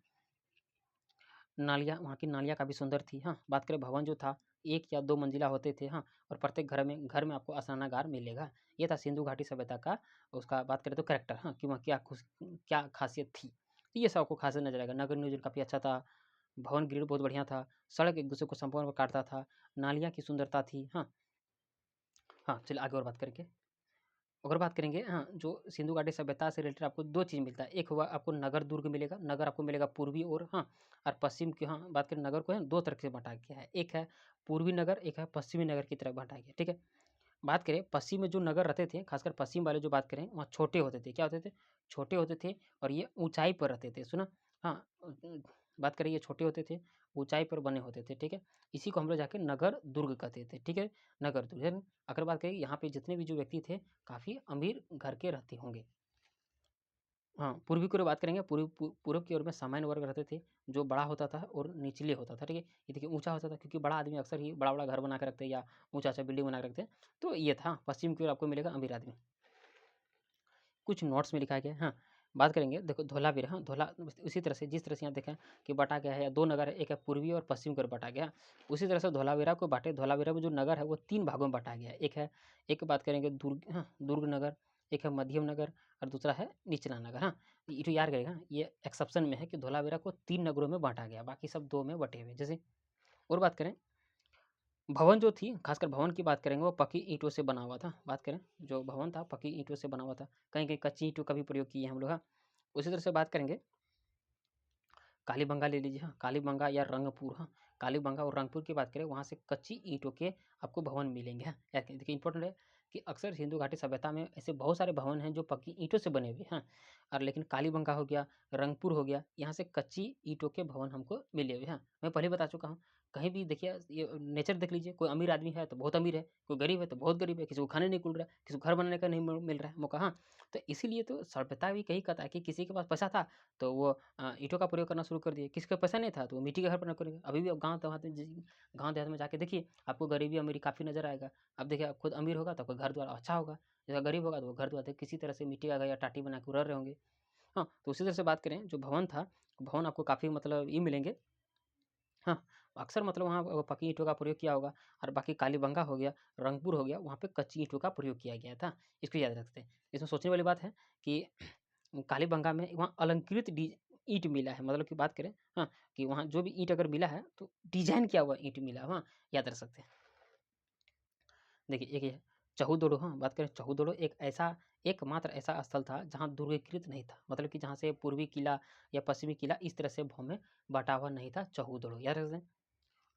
नालियाँ, वहाँ की नालियाँ काफ़ी सुंदर थी, हाँ बात करें भवन जो था 1 या 2 मंजिला होते थे, हाँ और प्रत्येक घर में आपको स्नानागार मिलेगा। ये था सिंधु घाटी सभ्यता का, उसका बात करें तो कैरेक्टर, हाँ कि वहाँ क्या खासियत थी। तो ये सब आपको खासियत नजर आएगा। नगर नियोजन काफ़ी अच्छा था, भवन ग्रिड बहुत बढ़िया था, सड़क एक दूसरे को संपूर्ण में काटता था, नालियाँ की सुंदरता थी, हाँ हाँ चलिए आगे और बात करेंगे। अगर बात करेंगे, हाँ जो सिंधु घाटी सभ्यता से रिलेटेड आपको 2 चीज़ मिलता है, एक हुआ आपको नगर दुर्ग मिलेगा, नगर आपको मिलेगा पूर्वी ओर, हाँ और पश्चिम की, हाँ बात करें नगर को है 2 तरह से बांटा गया है, एक है पूर्वी नगर, एक है पश्चिमी नगर की तरफ बांटा गया, ठीक है। बात करें पश्चिम में जो नगर रहते थे, खासकर पश्चिम वाले जो बात करें वहाँ छोटे होते थे, क्या होते थे, छोटे होते थे और ये ऊंचाई पर रहते थे, सुना, हाँ बात करें ये छोटे होते थे, ऊंचाई पर बने होते थे, ठीक है। इसी को हम लोग जाके नगर दुर्ग कहते थे, ठीक है, नगर दुर्ग है ना? अगर बात करें यहाँ पे जितने भी जो व्यक्ति थे काफ़ी अमीर घर के रहते होंगे। हाँ पूर्वी की ओर बात करेंगे, पूर्व की ओर में सामान्य वर्ग रहते थे, जो बड़ा होता था और निचले होता था, ठीक है। ये देखिए ऊंचा होता था, क्योंकि बड़ा आदमी अक्सर ही बड़ा बड़ा घर बना के रखते हैं या ऊंचा ऊंचा बिल्डिंग बना के रखते हैं, तो ये था। पश्चिम की ओर आपको मिलेगा अमीर आदमी। कुछ नोट्स में लिखा गया है, हाँ बात करेंगे देखो धोलावीरा, हाँ धोला उसी तरह से जिस तरह से यहाँ देखें कि बांटा गया है, या 2 नगर है, एक है पूर्वी और पश्चिम की ओर बांटा गया, उसी तरह से धोलावीरा को बांटे, धोलावीरा में जो नगर है वो 3 भागों में बांटा गया है। एक बात करेंगे दुर्ग, हाँ दुर्ग नगर, एक है मध्यम नगर और दूसरा है निचला नगर, हाँ ये तो याद करेगा, ये एक्सेप्शन में है कि धोलावीरा को 3 नगरों में बांटा गया, बाकी सब 2 में बटे हुए। जैसे और बात करें भवन जो थी, खासकर भवन की बात करेंगे, वो पक्की ईंटों से बना हुआ था। बात करें जो भवन था पक्की ईंटों से बना हुआ था, कहीं कहीं कच्ची ईंटों का भी प्रयोग किए हम लोग, हाँ। उसी तरह से बात करेंगे कालीबंगा ले लीजिए, हाँ कालीबंगा या रंगपुर, हाँ कालीबंगा और रंगपुर की बात करें, वहाँ से कच्ची ईंटों के आपको भवन मिलेंगे, हाँ यार देखिए इंपॉर्टेंट है कि अक्सर सिंधु घाटी सभ्यता में ऐसे बहुत सारे भवन हैं जो पक्की ईंटों से बने हुए हैं, हाँ और लेकिन कालीबंगा हो गया, रंगपुर हो गया, यहाँ से कच्ची ईंटों के भवन हमको मिले हुए हैं। मैं पहले बता चुका हूँ, कहीं भी देखिए ये नेचर देख लीजिए, कोई अमीर आदमी है तो बहुत अमीर है, कोई गरीब है तो बहुत गरीब है, किसी को खाने नहीं मिल रहा है, किसी को घर बनाने का नहीं मिल रहा है मौका, हाँ। तो इसीलिए तो सभ्यता भी कही कहता है कि किसी के पास पैसा था तो वो ईंटों का प्रयोग करना शुरू कर दिए, किसी का पैसा नहीं था तो वो मिट्टी का घर प्रयोग करेंगे। अभी भी आप गाँव देहात में जाके देखिए, आपको गरीबी अमीरी काफ़ी नज़र आएगा। अब देखिए आप खुद अमीर होगा तो आपका घर द्वार अच्छा होगा, जैसा गरीब होगा तो वो घर द्वार किसी तरह से मिट्टी का घर या टाटी बना के रह रहे होंगे, हाँ। तो उसी तरह से बात करें जो भवन था, भवन आपको काफ़ी मतलब ये मिलेंगे, हाँ, अक्सर मतलब वहाँ पक्की ईंटों का प्रयोग किया होगा। और बाकी कालीबंगा हो गया, रंगपुर हो गया, वहाँ पे कच्ची ईंटों का प्रयोग किया गया था। इसको याद रखते हैं। इसमें सोचने वाली बात है कि कालीबंगा में वहाँ अलंकृत ईंट मिला है, मतलब की बात करें, हाँ कि वहाँ जो भी ईंट अगर मिला है तो डिजाइन किया हुआ ईंट मिला है, हाँ याद रख सकते हैं। देखिए एक ये चहुदोड़ो, हाँ बात करें चहुदोड़ो एकमात्र ऐसा स्थल था जहाँ दुर्गीकृत नहीं था, मतलब कि जहाँ से पूर्वी किला या पश्चिमी किला इस तरह से भव में बटा हुआ नहीं था, चहुदोड़ो याद रख दें।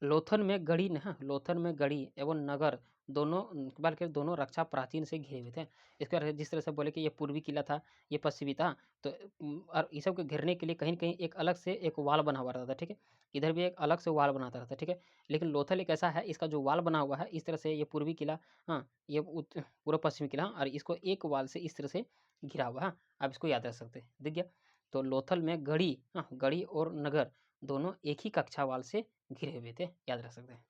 लोथन में गढ़ी न, हाँ लोथन में गढ़ी एवं नगर दोनों बल्कि दोनों रक्षा प्राचीन से घिरे हुए थे। इसके बाद जिस तरह से बोले कि ये पूर्वी किला था, ये पश्चिमी था, तो और ये सब को घेरने के लिए कहीं न कहीं एक अलग से एक वाल बना हुआ रहता था, ठीक है? इधर भी एक अलग से वाल बनाता रहता है, ठीक है? लेकिन लोथल एक ऐसा है, इसका जो वाल बना हुआ है, इस तरह से ये पूर्वी किला, हाँ, ये पूर्व पश्चिमी किला, और इसको एक वाल से इस तरह से घिरा हुआ है, हाँ, आप इसको याद रख सकते हैं, दिख गया? तो लोथल में गढ़ी, हाँ, गढ़ी और नगर दोनों एक ही कक्षा वाल से घिरे हुए थे, याद रख सकते हैं।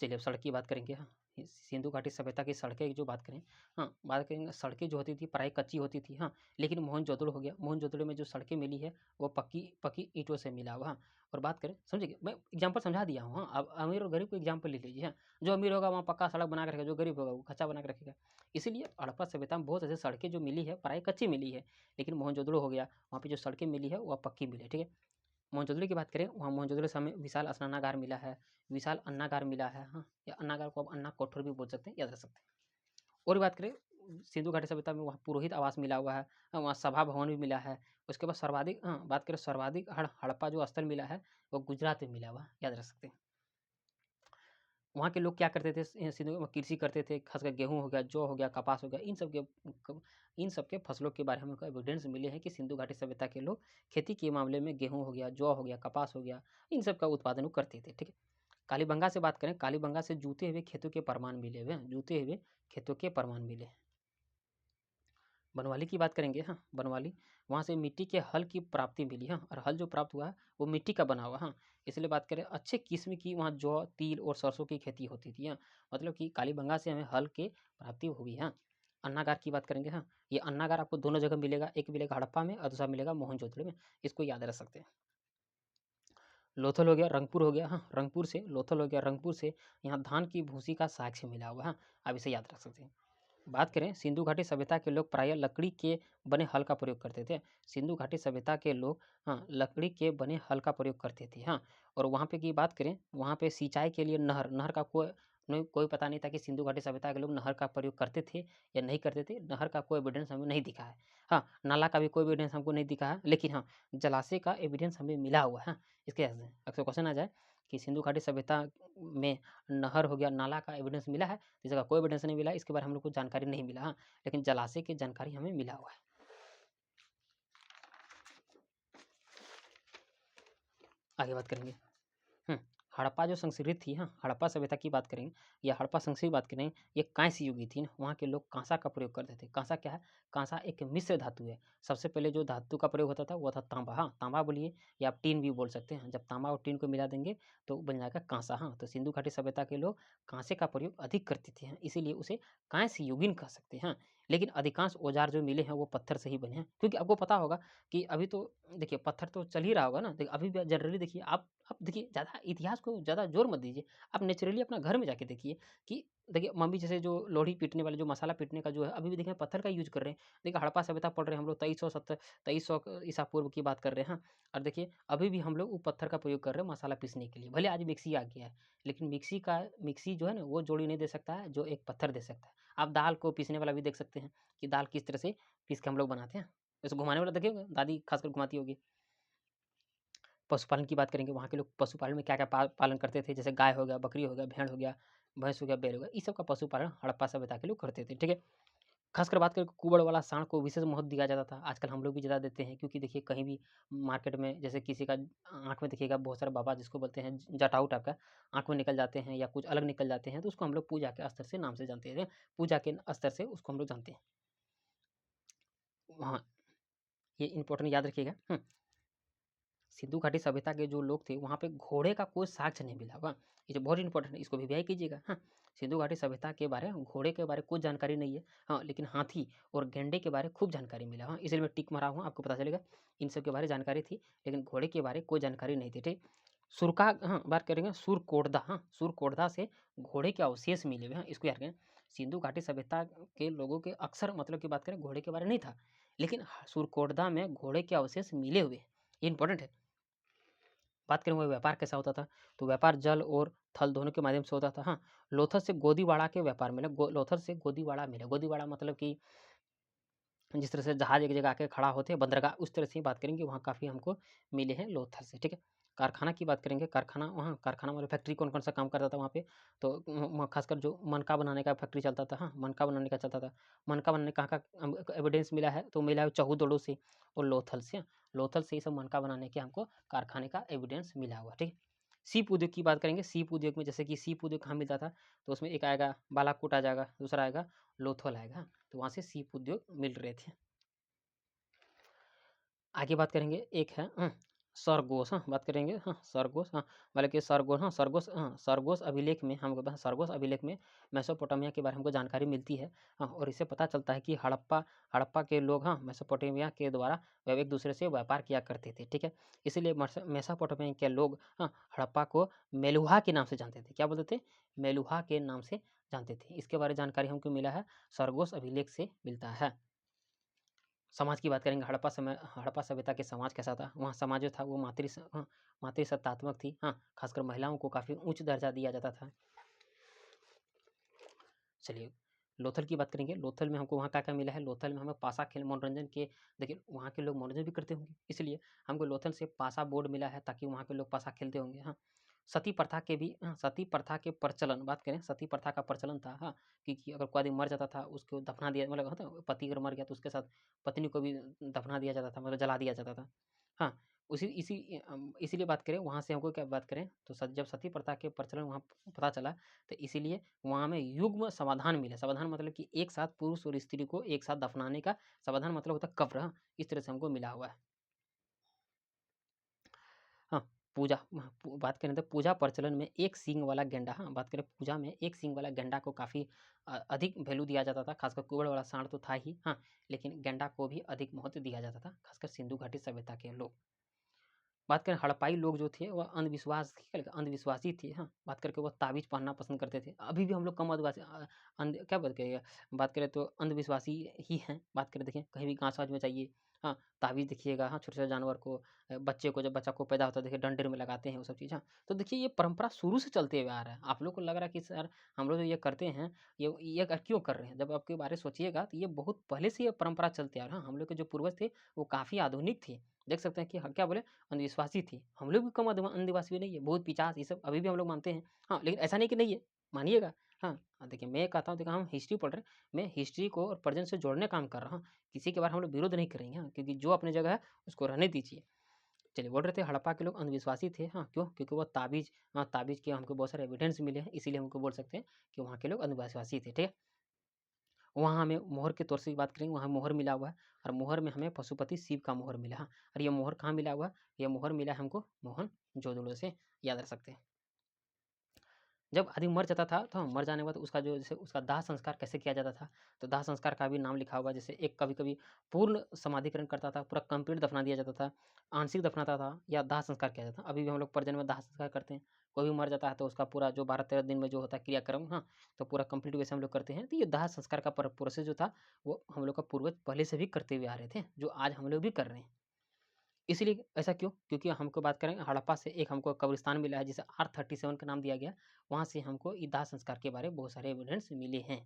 चलिए अब सड़क की बात करेंगे, हाँ सिंधु घाटी सभ्यता की सड़कें जो बात करें, हाँ बात करेंगे सड़कें जो होती थी प्राय कच्ची होती थी, हाँ लेकिन मोहनजोदड़ो हो गया, मोहनजोदड़ो में जो सड़कें मिली है वो पक्की पक्की ईंटों से मिला हुआ, हाँ। और बात करें समझिए, मैं एग्जाम्पल समझा दिया हूँ, हाँ अब अमीर और गरीब को एग्जाम्पल ले लीजिए, हाँ जो अमीर होगा वहाँ पक्का सड़क बना के रखेगा, जो गरीब होगा वो कच्चा बना के रखेगा। इसीलिए हड़प्पा सभ्यता में बहुत ऐसी सड़कें जो मिली है प्राय कच्ची मिली है, लेकिन मोहनजोदड़ो हो गया, वहाँ पे जो सड़कें मिली है वह पक्की मिली है, ठीक है। मोहनजोदड़ो की बात करें, वहाँ मोहनजोदड़ो से हमें विशाल स्नानागार मिला है, विशाल अन्नागार मिला है, हाँ या अन्नागार को आप अन्ना कोठर भी बोल सकते हैं, याद रख सकते हैं। और बात करें सिंधु घाटी सभ्यता में वहाँ पुरोहित आवास मिला हुआ है, वहाँ सभा भवन भी मिला है। उसके बाद सर्वाधिक बात करें सर्वाधिक हड़प्पा जो स्थल मिला है वो गुजरात में मिला हुआ, याद रख सकते हैं। वहाँ के लोग क्या करते थे, सिंधु में कृषि करते थे, खासकर गेहूँ हो गया, जौ हो गया, कपास हो गया, इन सब के फसलों के बारे में हमको एविडेंस मिले हैं कि सिंधु घाटी सभ्यता के लोग खेती के मामले में गेहूँ हो गया, जौ हो गया, कपास हो गया, इन सब का उत्पादन वो करते थे। ठीक है, कालीबंगा से बात करें, कालीबंगा से जूते हुए खेतों के प्रमाण मिले हुए हैं, जूते हुए खेतों के प्रमाण मिले। बनवाली की बात करेंगे, हाँ बनवाली, वहाँ से मिट्टी के हल की प्राप्ति मिली, हाँ, और हल जो प्राप्त हुआ है वो मिट्टी का बना हुआ, हाँ। इसलिए बात करें अच्छे किस्म की वहाँ जौ, तिल और सरसों की खेती होती थी, हाँ। मतलब कि कालीबंगा से हमें हल के प्राप्ति हुई, हाँ। अन्नागार की बात करेंगे, हाँ, ये अन्नागार आपको दोनों जगह मिलेगा, एक मिलेगा हड़प्पा में और दूसरा मिलेगा मोहनजोदड़ो में, इसको याद रख सकते हैं। लोथल हो गया, रंगपुर हो गया, हाँ, रंगपुर से लोथल हो गया, रंगपुर से यहाँ धान की भूसी का साक्ष्य मिला हुआ, हाँ, आप इसे याद रख सकते हैं। बात करें सिंधु घाटी सभ्यता के लोग प्रायः लकड़ी के बने हल का प्रयोग करते थे। सिंधु घाटी सभ्यता के लोग, हाँ, लकड़ी के बने हल का प्रयोग करते थे, हाँ। और वहाँ पे की बात करें, वहाँ पे सिंचाई के लिए नहर का कोई पता नहीं था कि सिंधु घाटी सभ्यता के लोग नहर का प्रयोग करते थे या नहीं करते थे। नहर का कोई एविडेंस हमें नहीं दिखा है, हाँ। नाला का भी कोई एविडेंस हमको नहीं दिखा है, लेकिन हाँ जलाशय का एविडेंस हमें मिला हुआ है, हाँ। इसके अक्सर क्वेश्चन आ जाए कि सिंधु घाटी सभ्यता में नहर हो गया, नाला का एविडेंस मिला है, इस जगह कोई एविडेंस नहीं मिला, इसके बारे में हम लोग को जानकारी नहीं मिला, हाँ, लेकिन जलाशय की जानकारी हमें मिला हुआ है। आगे बात करेंगे, हड़प्पा जो संस्कृति थी, हाँ, हड़प्पा सभ्यता की बात करेंगे या हड़प्पा संस्कृति की बात करें, ये कांस्य युगी थी ना। वहाँ के लोग कांसा का प्रयोग करते थे। कांसा क्या है? कांसा एक मिश्र धातु है। सबसे पहले जो धातु का प्रयोग होता था वो था तांबा, हाँ, तांबा बोलिए या आप टीन भी बोल सकते हैं। जब तांबा और टीन को मिला देंगे तो बन जाएगा कांसा, हाँ। तो सिंधु घाटी सभ्यता के लोग कांसे का प्रयोग अधिक करते थे, इसीलिए उसे कांस्य युगीन कह सकते हैं। लेकिन अधिकांश औजार जो मिले हैं वो पत्थर से ही बने हैं, क्योंकि आपको पता होगा कि अभी तो देखिए पत्थर तो चल ही रहा होगा ना। अभी भी जनरली देखिए, आप देखिए ज़्यादा इतिहास को ज़्यादा जोर मत दीजिए, आप नेचुरली अपना घर में जाके देखिए कि देखिए मम्मी जैसे जो लोढ़ी पीटने वाले, जो मसाला पीटने का जो है, अभी भी देखिए पत्थर का यूज कर रहे हैं। देखिए हड़प्पा सभ्यता पढ़ रहे हैं हम लोग 2300 ईसा पूर्व की बात कर रहे हैं, हाँ। और देखिए अभी भी हम लोग वो पत्थर का प्रयोग कर रहे हैं मसाला पीसने के लिए। भले आज मिक्सी आ गया है, लेकिन मिक्सी जो है ना वो जोड़ी नहीं दे सकता है जो एक पत्थर दे सकता है। आप दाल को पीसने वाला भी देख सकते हैं कि दाल किस तरह से पीस के हम लोग बनाते हैं। वैसे घुमाने वाला देखिएगा, दादी खासकर घुमाती होगी। पशुपालन की बात करेंगे, वहाँ के लोग पशुपालन में क्या-क्या पालन करते थे, जैसे गाय हो गया, बकरी हो गया, भेड़ हो गया, भैंस हो गया, बैल हो गया, इस सब का पशुपालन हड़प्पा सभ्यता के लोग करते थे, ठीक है। खासकर बात करें कुबड़ वाला साँड़ को विशेष महत्व दिया जाता था। आजकल हम लोग भी ज़्यादा देते हैं, क्योंकि देखिए कहीं भी मार्केट में जैसे किसी का आँख में देखिएगा, बहुत सारे बाबा जिसको बोलते हैं जटाऊ टाइप का, आँख में निकल जाते हैं या कुछ अलग निकल जाते हैं, तो उसको हम लोग पूजा के स्तर से नाम से जानते हैं। पूजा के स्तर से उसको हम लोग जानते हैं। हाँ, ये इम्पोर्टेंट याद रखिएगा। सिंधु घाटी सभ्यता के जो लोग थे वहाँ पे घोड़े का कोई साक्ष्य नहीं मिला हुआ। ये जो बहुत इंपॉर्टेंट है, इसको भी व्याख्या कीजिएगा, हाँ। सिंधु घाटी सभ्यता के बारे में घोड़े के बारे में कुछ जानकारी नहीं है, हाँ, लेकिन हाथी और गेंडे के बारे में खूब जानकारी मिला, हाँ। इसलिए मैं टिक मारा हूँ, आपको पता चलेगा इन सब के बारे में जानकारी थी, लेकिन घोड़े के बारे में कोई जानकारी नहीं थी, ठीक। सुरका, हाँ, बात करेंगे सुरकोटदा, हाँ, सुरकोटदा से घोड़े के अवशेष मिले हुए हैं, इसको याद करें। सिंधु घाटी सभ्यता के लोगों के अक्सर मतलब की बात करें घोड़े के बारे में नहीं था, लेकिन सुरकोटदा में घोड़े के अवशेष मिले हुए, ये इंपॉर्टेंट है। बात करें वह व्यापार कैसा होता था, तो व्यापार जल और थल दोनों के माध्यम से होता था, हाँ। लोथल से गोदीवाड़ा के व्यापार मिले, लोथल से गोदीवाड़ा मिले। गोदीवाड़ा मतलब कि जिस तरह से जहाज एक जगह आके खड़ा होते हैं बंदरगाह, उस तरह से ही बात करेंगे, वहाँ काफ़ी हमको मिले हैं लोथल से, ठीक है। कारखाना की बात करेंगे, कारखाना, वहाँ कारखाना मतलब फैक्ट्री कौन कौन सा काम करता था वहाँ पे, तो खासकर जो मनका बनाने का फैक्ट्री चलता था, हाँ, मनका बनाने का चलता था। मनका बनाने कहाँ का हमको एविडेंस मिला है, तो मिला है चहुदड़ो से और लोथल से, लोथल से ये सब मनका बनाने के हमको कारखाने का एविडेंस मिला हुआ, ठीक है। सीप उद्योग की बात करेंगे, सीप उद्योग में जैसे कि सीप उद्योग कहाँ मिलता था, तो उसमें एक आएगा बालाकोट आ जाएगा, दूसरा आएगा लोथल आएगा, तो वहाँ से सीप उद्योग मिल रहे थे। आगे बात करेंगे, एक है सरगोश, हाँ, बात करेंगे, हाँ, सरगोश, हाँ, मतलब कि सरगोश, हाँ, सरगोश, हाँ, सरगोश अभिलेख में हमको, सरगोश अभिलेख में मेसोपोटामिया के बारे में हमको जानकारी मिलती है, हाँ। और इससे पता चलता है कि हड़प्पा के लोग, हाँ, मेसोपोटामिया के द्वारा वे एक दूसरे से व्यापार किया करते थे, ठीक है। इसलिए मेसोपोटामिया के लोग, हाँ, हड़प्पा को मेलुहा के नाम से जानते थे। क्या बोलते थे? मेलुहा के नाम से जानते थे। इसके बारे में जानकारी हमको मिला है सरगोश अभिलेख से मिलता है। समाज की बात करेंगे, हड़प्पा सभ्यता के समाज कैसा था, वहाँ समाज जो था वो मातृसत्तात्मक थी, हाँ, खासकर महिलाओं को काफ़ी उच्च दर्जा दिया जाता था। चलिए, लोथल की बात करेंगे, लोथल में हमको वहाँ क्या-क्या मिला है, लोथल में हमें पासा खेल मनोरंजन के देखिए वहाँ के लोग मनोरंजन भी करते होंगे, इसलिए हमको लोथल से पासा बोर्ड मिला है ताकि वहाँ के लोग पासा खेलते होंगे, हाँ। सती प्रथा के भी सती प्रथा के प्रचलन बात करें, सती प्रथा का प्रचलन था, हाँ, कि अगर कोई आदमी मर जाता था, उसको दफना दिया मतलब होता है पति अगर मर गया तो उसके साथ पत्नी को भी दफना दिया जाता था, मतलब जला दिया जाता था। हाँ, इसीलिए बात करें वहाँ से हमको क्या बात करें तो जब सती प्रथा के प्रचलन वहाँ पता चला, तो इसीलिए वहाँ हमें युग्म समाधान मिला। समाधान मतलब कि एक साथ पुरुष और स्त्री को एक साथ दफनाने का समाधान मतलब होता है कब्र, हाँ, इस तरह से हमको मिला हुआ है। हाँ, पूजा बात करें तो पूजा प्रचलन में एक सींग वाला गेंडा, हाँ, बात करें पूजा में एक सींग वाला गेंडा को काफ़ी अधिक वैल्यू दिया जाता था, खासकर कुबड़ वाला सांड तो था ही, हाँ, लेकिन गेंडा को भी अधिक महत्व दिया जाता था, खासकर सिंधु घाटी सभ्यता के लोग। बात करें हड़प्पाई लोग जो थे वह अंधविश्वासी थे, हाँ, बात करके वो ताबीज़ पहनना पसंद करते थे। अभी भी हम लोग कम आदिवासी क्या बात करें तो अंधविश्वासी ही हैं। बात करें देखिए कहीं भी गाँव-समाज में जाइए, हाँ, ताबीज़ दिखिएगा, हाँ, छोटे-छोटे जानवर को बच्चे को जब बच्चा को पैदा होता है देखिए डंडे में लगाते हैं वो सब चीज़, हाँ। तो देखिए ये परंपरा शुरू से चलते हुए आ रहा है। आप लोग को लग रहा है कि सर हम लोग जो ये करते हैं, ये क्यों कर रहे हैं? जब आपके बारे में सोचिएगा तो ये बहुत पहले से ये परंपरा चलते आ रहा है। हाँ, हम लोग के जो पूर्वज थे वो काफ़ी आधुनिक थे। देख सकते हैं कि ह क्या बोले अंधविश्वासी थे। हम लोग भी कम अंधविश्वासी नहीं है, भूत पिशाच ये सब अभी भी हम लोग मानते हैं। हाँ, लेकिन ऐसा नहीं कि नहीं है, मानिएगा। हाँ, देखिए मैं कहता हूँ देखिए हम हिस्ट्री पढ़ रहे हैं, मैं हिस्ट्री को और प्रेज़ेंट से जोड़ने का काम कर रहा हूँ। किसी के बारे में हम लोग विरोध नहीं करेंगे, हाँ, क्योंकि जो अपनी जगह है उसको रहने दीजिए। चलिए बोल रहे थे हड़प्पा के लोग अंधविश्वासी थे, हाँ, क्यों? क्योंकि वो ताबीज़ के हमको बहुत सारे एविडेंस मिले हैं, इसीलिए हमको बोल सकते हैं कि वहाँ के लोग अंधविश्वासी थे, ठीक है? वहाँ हमें मोहर के तौर से बात करेंगे, वहाँ मोहर मिला हुआ है और मोहर में हमें पशुपति शिव का मोहर मिला है। हाँ, और ये मोहर कहाँ मिला हुआ है? ये मोहर मिला है हमको मोहनजोदड़ो से, याद रख सकते हैं। जब आदमी मर जाता था, तो मर जाने के बाद उसका जो जैसे उसका दाह संस्कार कैसे किया जाता था, तो दाह संस्कार का भी नाम लिखा हुआ है। जैसे एक कभी-कभी पूर्ण समाधिकरण करता था, पूरा कंप्लीट दफना दिया जाता था, आंशिक दफनाता था या दाह संस्कार किया जाता था। अभी भी हम लोग प्रजनन में दाह संस्कार करते हैं। कोई भी मर जाता है तो उसका पूरा जो 12-13 दिन में जो होता है क्रियाक्रम, हाँ, तो पूरा कंप्लीट वैसे हम लोग करते हैं। तो ये दाह संस्कार का प्रोसेस जो था, वो हम लोग का पूर्वज पहले से भी करते हुए आ रहे थे, जो आज हम लोग भी कर रहे हैं। इसीलिए ऐसा क्यों? क्योंकि हमको बात करें हड़प्पा से एक हमको कब्रिस्तान मिला है जिसे R37 का नाम दिया गया। वहाँ से हमको ये दाह संस्कार के बारे में बहुत सारे एविडेंस मिले हैं।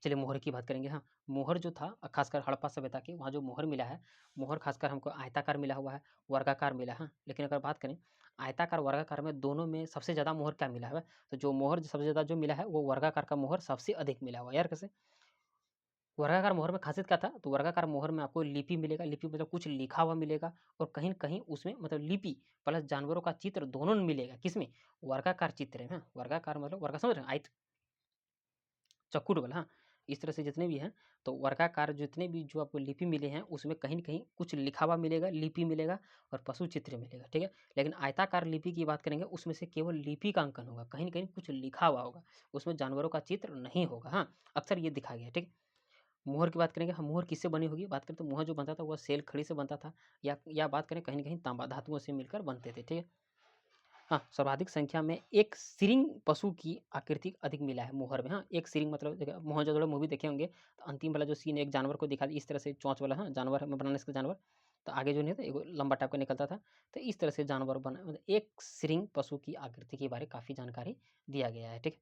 चलिए मोहर की बात करेंगे, हाँ, मोहर जो था खासकर हड़प्पा सभ्यता के वहाँ जो मोहर मिला है, मोहर खासकर हमको आयताकार मिला हुआ है, वर्गाकार मिला है, हाँ। लेकिन अगर बात करें आयताकार, वर्गाकार में दोनों में सबसे ज़्यादा मोहर क्या मिला है? तो जो मोहर सबसे ज़्यादा जो मिला है वो वर्गाकार का मोहर सबसे अधिक मिला हुआ है। यार कैसे? वर्गाकार मोहर में खासियत क्या था? तो वर्गाकार मोहर में आपको लिपि मिलेगा, लिपि मतलब कुछ लिखा हुआ मिलेगा और कहीं न कहीं उसमें मतलब लिपि प्लस जानवरों का चित्र दोनों में मिलेगा। किसमें? वर्गाकार चित्र में, हाँ, वर्गाकार मतलब वर्गा समझ रहे हैं? चौखुट वाला, हाँ। इस तरह से जितने भी हैं, तो वर्गाकार जितने भी जो आपको लिपि मिले हैं, उसमें कहीं न कहीं कुछ लिखा हुआ मिलेगा, लिपि मिलेगा और पशु चित्र मिलेगा, ठीक है? लेकिन आयताकार लिपि की बात करेंगे, उसमें से केवल लिपि का अंकन होगा, कहीं न कहीं कुछ लिखा हुआ होगा, उसमें जानवरों का चित्र नहीं होगा, हाँ। अक्सर ये दिखा गया है, ठीक है? मोहर की बात करेंगे, हाँ, मोहर किससे बनी होगी? बात करें तो मोहर जो बनता था, वह सेल खड़ी से बनता था या बात करें कहीं न कहीं तांबा धातुओं से मिलकर बनते थे, ठीक है? हाँ, सर्वाधिक संख्या में एक सींग पशु की आकृति अधिक मिला है मोहर में, हाँ, एक सींग मतलब देखिए मोहनजोदड़ो मूवी देखे होंगे, तो अंतिम वाला जो सीन एक जानवर को दिखा इस तरह से चोंच वाला, हाँ, जानवर में बनाने से जानवर, तो आगे जो नहीं था एगो लंबा टाइप का निकलता था, तो इस तरह से जानवर बना मतलब एक सींग पशु की आकृति के बारे में काफ़ी जानकारी दिया गया है, ठीक है?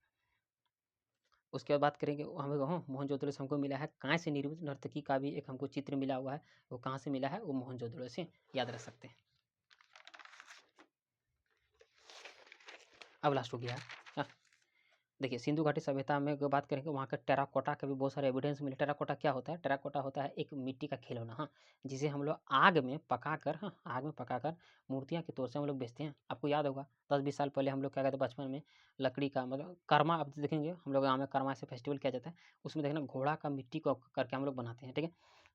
उसके बाद बात करेंगे हमें हाँ, मोहनजोदड़ो से हमको मिला है काँच से निर्मित नर्तकी का भी एक हमको चित्र मिला हुआ है, वो कहाँ से मिला है? वो मोहनजोदड़ो से, याद रख सकते हैं। अब लास्ट हो गया, हाँ। देखिए सिंधु घाटी सभ्यता में अगर बात करेंगे वहाँ का टेराकोटा का भी बहुत सारे एविडेंस मिले। टेराकोटा क्या होता है? टेराकोटा होता है एक मिट्टी का खिलौना, हाँ, जिसे हम लोग आग में पकाकर, हाँ, आग में पकाकर मूर्तियाँ के तौर से हम लोग बेचते हैं। आपको याद होगा 10-20 साल पहले हम लोग क्या कहते हैं बचपन में लकड़ी का मतलब कर्मा, अब देखेंगे हम लोग गाँव में कर्मा से फेस्टिवल किया जाता है। उसमें देखना घोड़ा का मिट्टी को करके हम लोग बनाते हैं, ठीक है?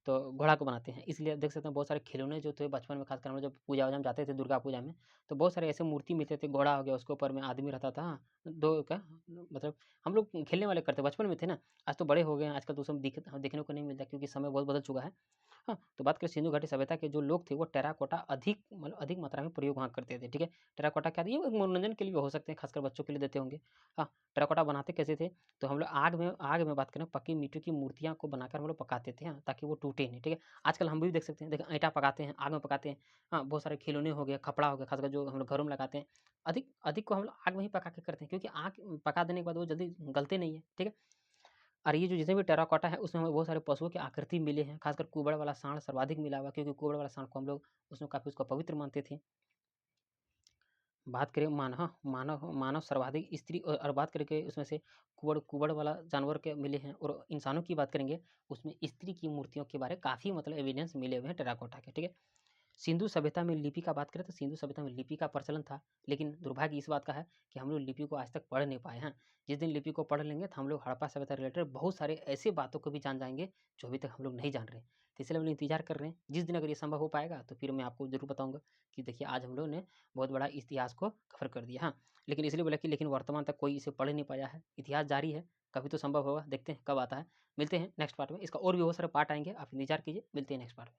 तो घोड़ा को बनाते हैं, इसलिए देख सकते हैं बहुत सारे खिलौने जो थे बचपन में खासकर हम लोग जब पूजा-वूजा में जाते थे दुर्गा पूजा में, तो बहुत सारे ऐसे मूर्ति मिलते थे, घोड़ा हो गया उसके ऊपर में आदमी रहता था, हाँ, 2 क्या मतलब हम लोग खेलने वाले करते बचपन में थे ना, आज तो बड़े हो गए हैं, आजकल तो सब देखने को नहीं मिलता क्योंकि समय बहुत बदल चुका है। हाँ, तो बात करें सिंधु घाटी सभ्यता के जो लोग थे वो टेराकोटा अधिक मतलब अधिक मात्रा में प्रयोग वहाँ करते थे, ठीक है? टेराकोटा क्या था? ये मनोरंजन के लिए भी हो सकते हैं, खासकर बच्चों के लिए देते होंगे। हाँ, टेराकोटा बनाते कैसे थे? तो हम लोग आग में बात करें पक्की मिट्टी की मूर्तियाँ को बनाकर हम लोग पकाते थे, हाँ, ताकि वो टूटे नहीं, ठीक है? आजकल हम भी देख सकते हैं, देखिए ईंटा पकाते हैं, आग में पकाते हैं, हाँ, बहुत सारे खिलौने हो गए, कपड़ा हो गया, खासकर जो हम लोग घरों में लगाते हैं। अधिक अधिक को हम लोग आग में ही पका के करते हैं क्योंकि आग पका देने के बाद वो जल्दी गलते नहीं है, ठीक है? और ये जो जितने भी टेराकोटा है उसमें हमें बहुत सारे पशुओं की आकृति मिले हैं, खासकर कुबड़ वाला सांड सर्वाधिक मिला हुआ, क्योंकि कुबड़ वाला सांड को हम लोग उसमें काफ़ी उसको पवित्र मानते थे। बात करें मानव सर्वाधिक स्त्री और बात करें कि उसमें से कुबड़ वाला जानवर के मिले हैं, और इंसानों की बात करेंगे उसमें स्त्री की मूर्तियों के बारे काफ़ी मतलब एविडेंस मिले हुए हैं टेराकोटा के, ठीक है। सिंधु सभ्यता में लिपि का बात करें तो सिंधु सभ्यता में लिपि का प्रचलन था, लेकिन दुर्भाग्य इस बात का है कि हम लोग लिपि को आज तक पढ़ नहीं पाए हैं। जिस दिन लिपि को पढ़ लेंगे तो हम लोग हड़प्पा सभ्यता रिलेटेड बहुत सारे ऐसे बातों को भी जान जाएंगे जो अभी तक हम लोग नहीं जान रहे। तो इसलिए हम लोग इंतजार कर रहे हैं, जिस दिन अगर ये संभव हो पाएगा तो फिर मैं आपको जरूर बताऊंगा कि देखिए आज हम लोग ने बहुत बड़ा इतिहास को कवर कर दिया। हाँ, लेकिन इसलिए बोला कि लेकिन वर्तमान तक कोई इसे पढ़ नहीं पाया है। इतिहास जारी है, कभी तो संभव होगा, देखते हैं कब आता है। मिलते हैं नेक्स्ट पार्ट में, इसका और भी बहुत सारे पार्ट आएंगे, आप इंतजार कीजिए, मिलते हैं नेक्स्ट पार्ट में।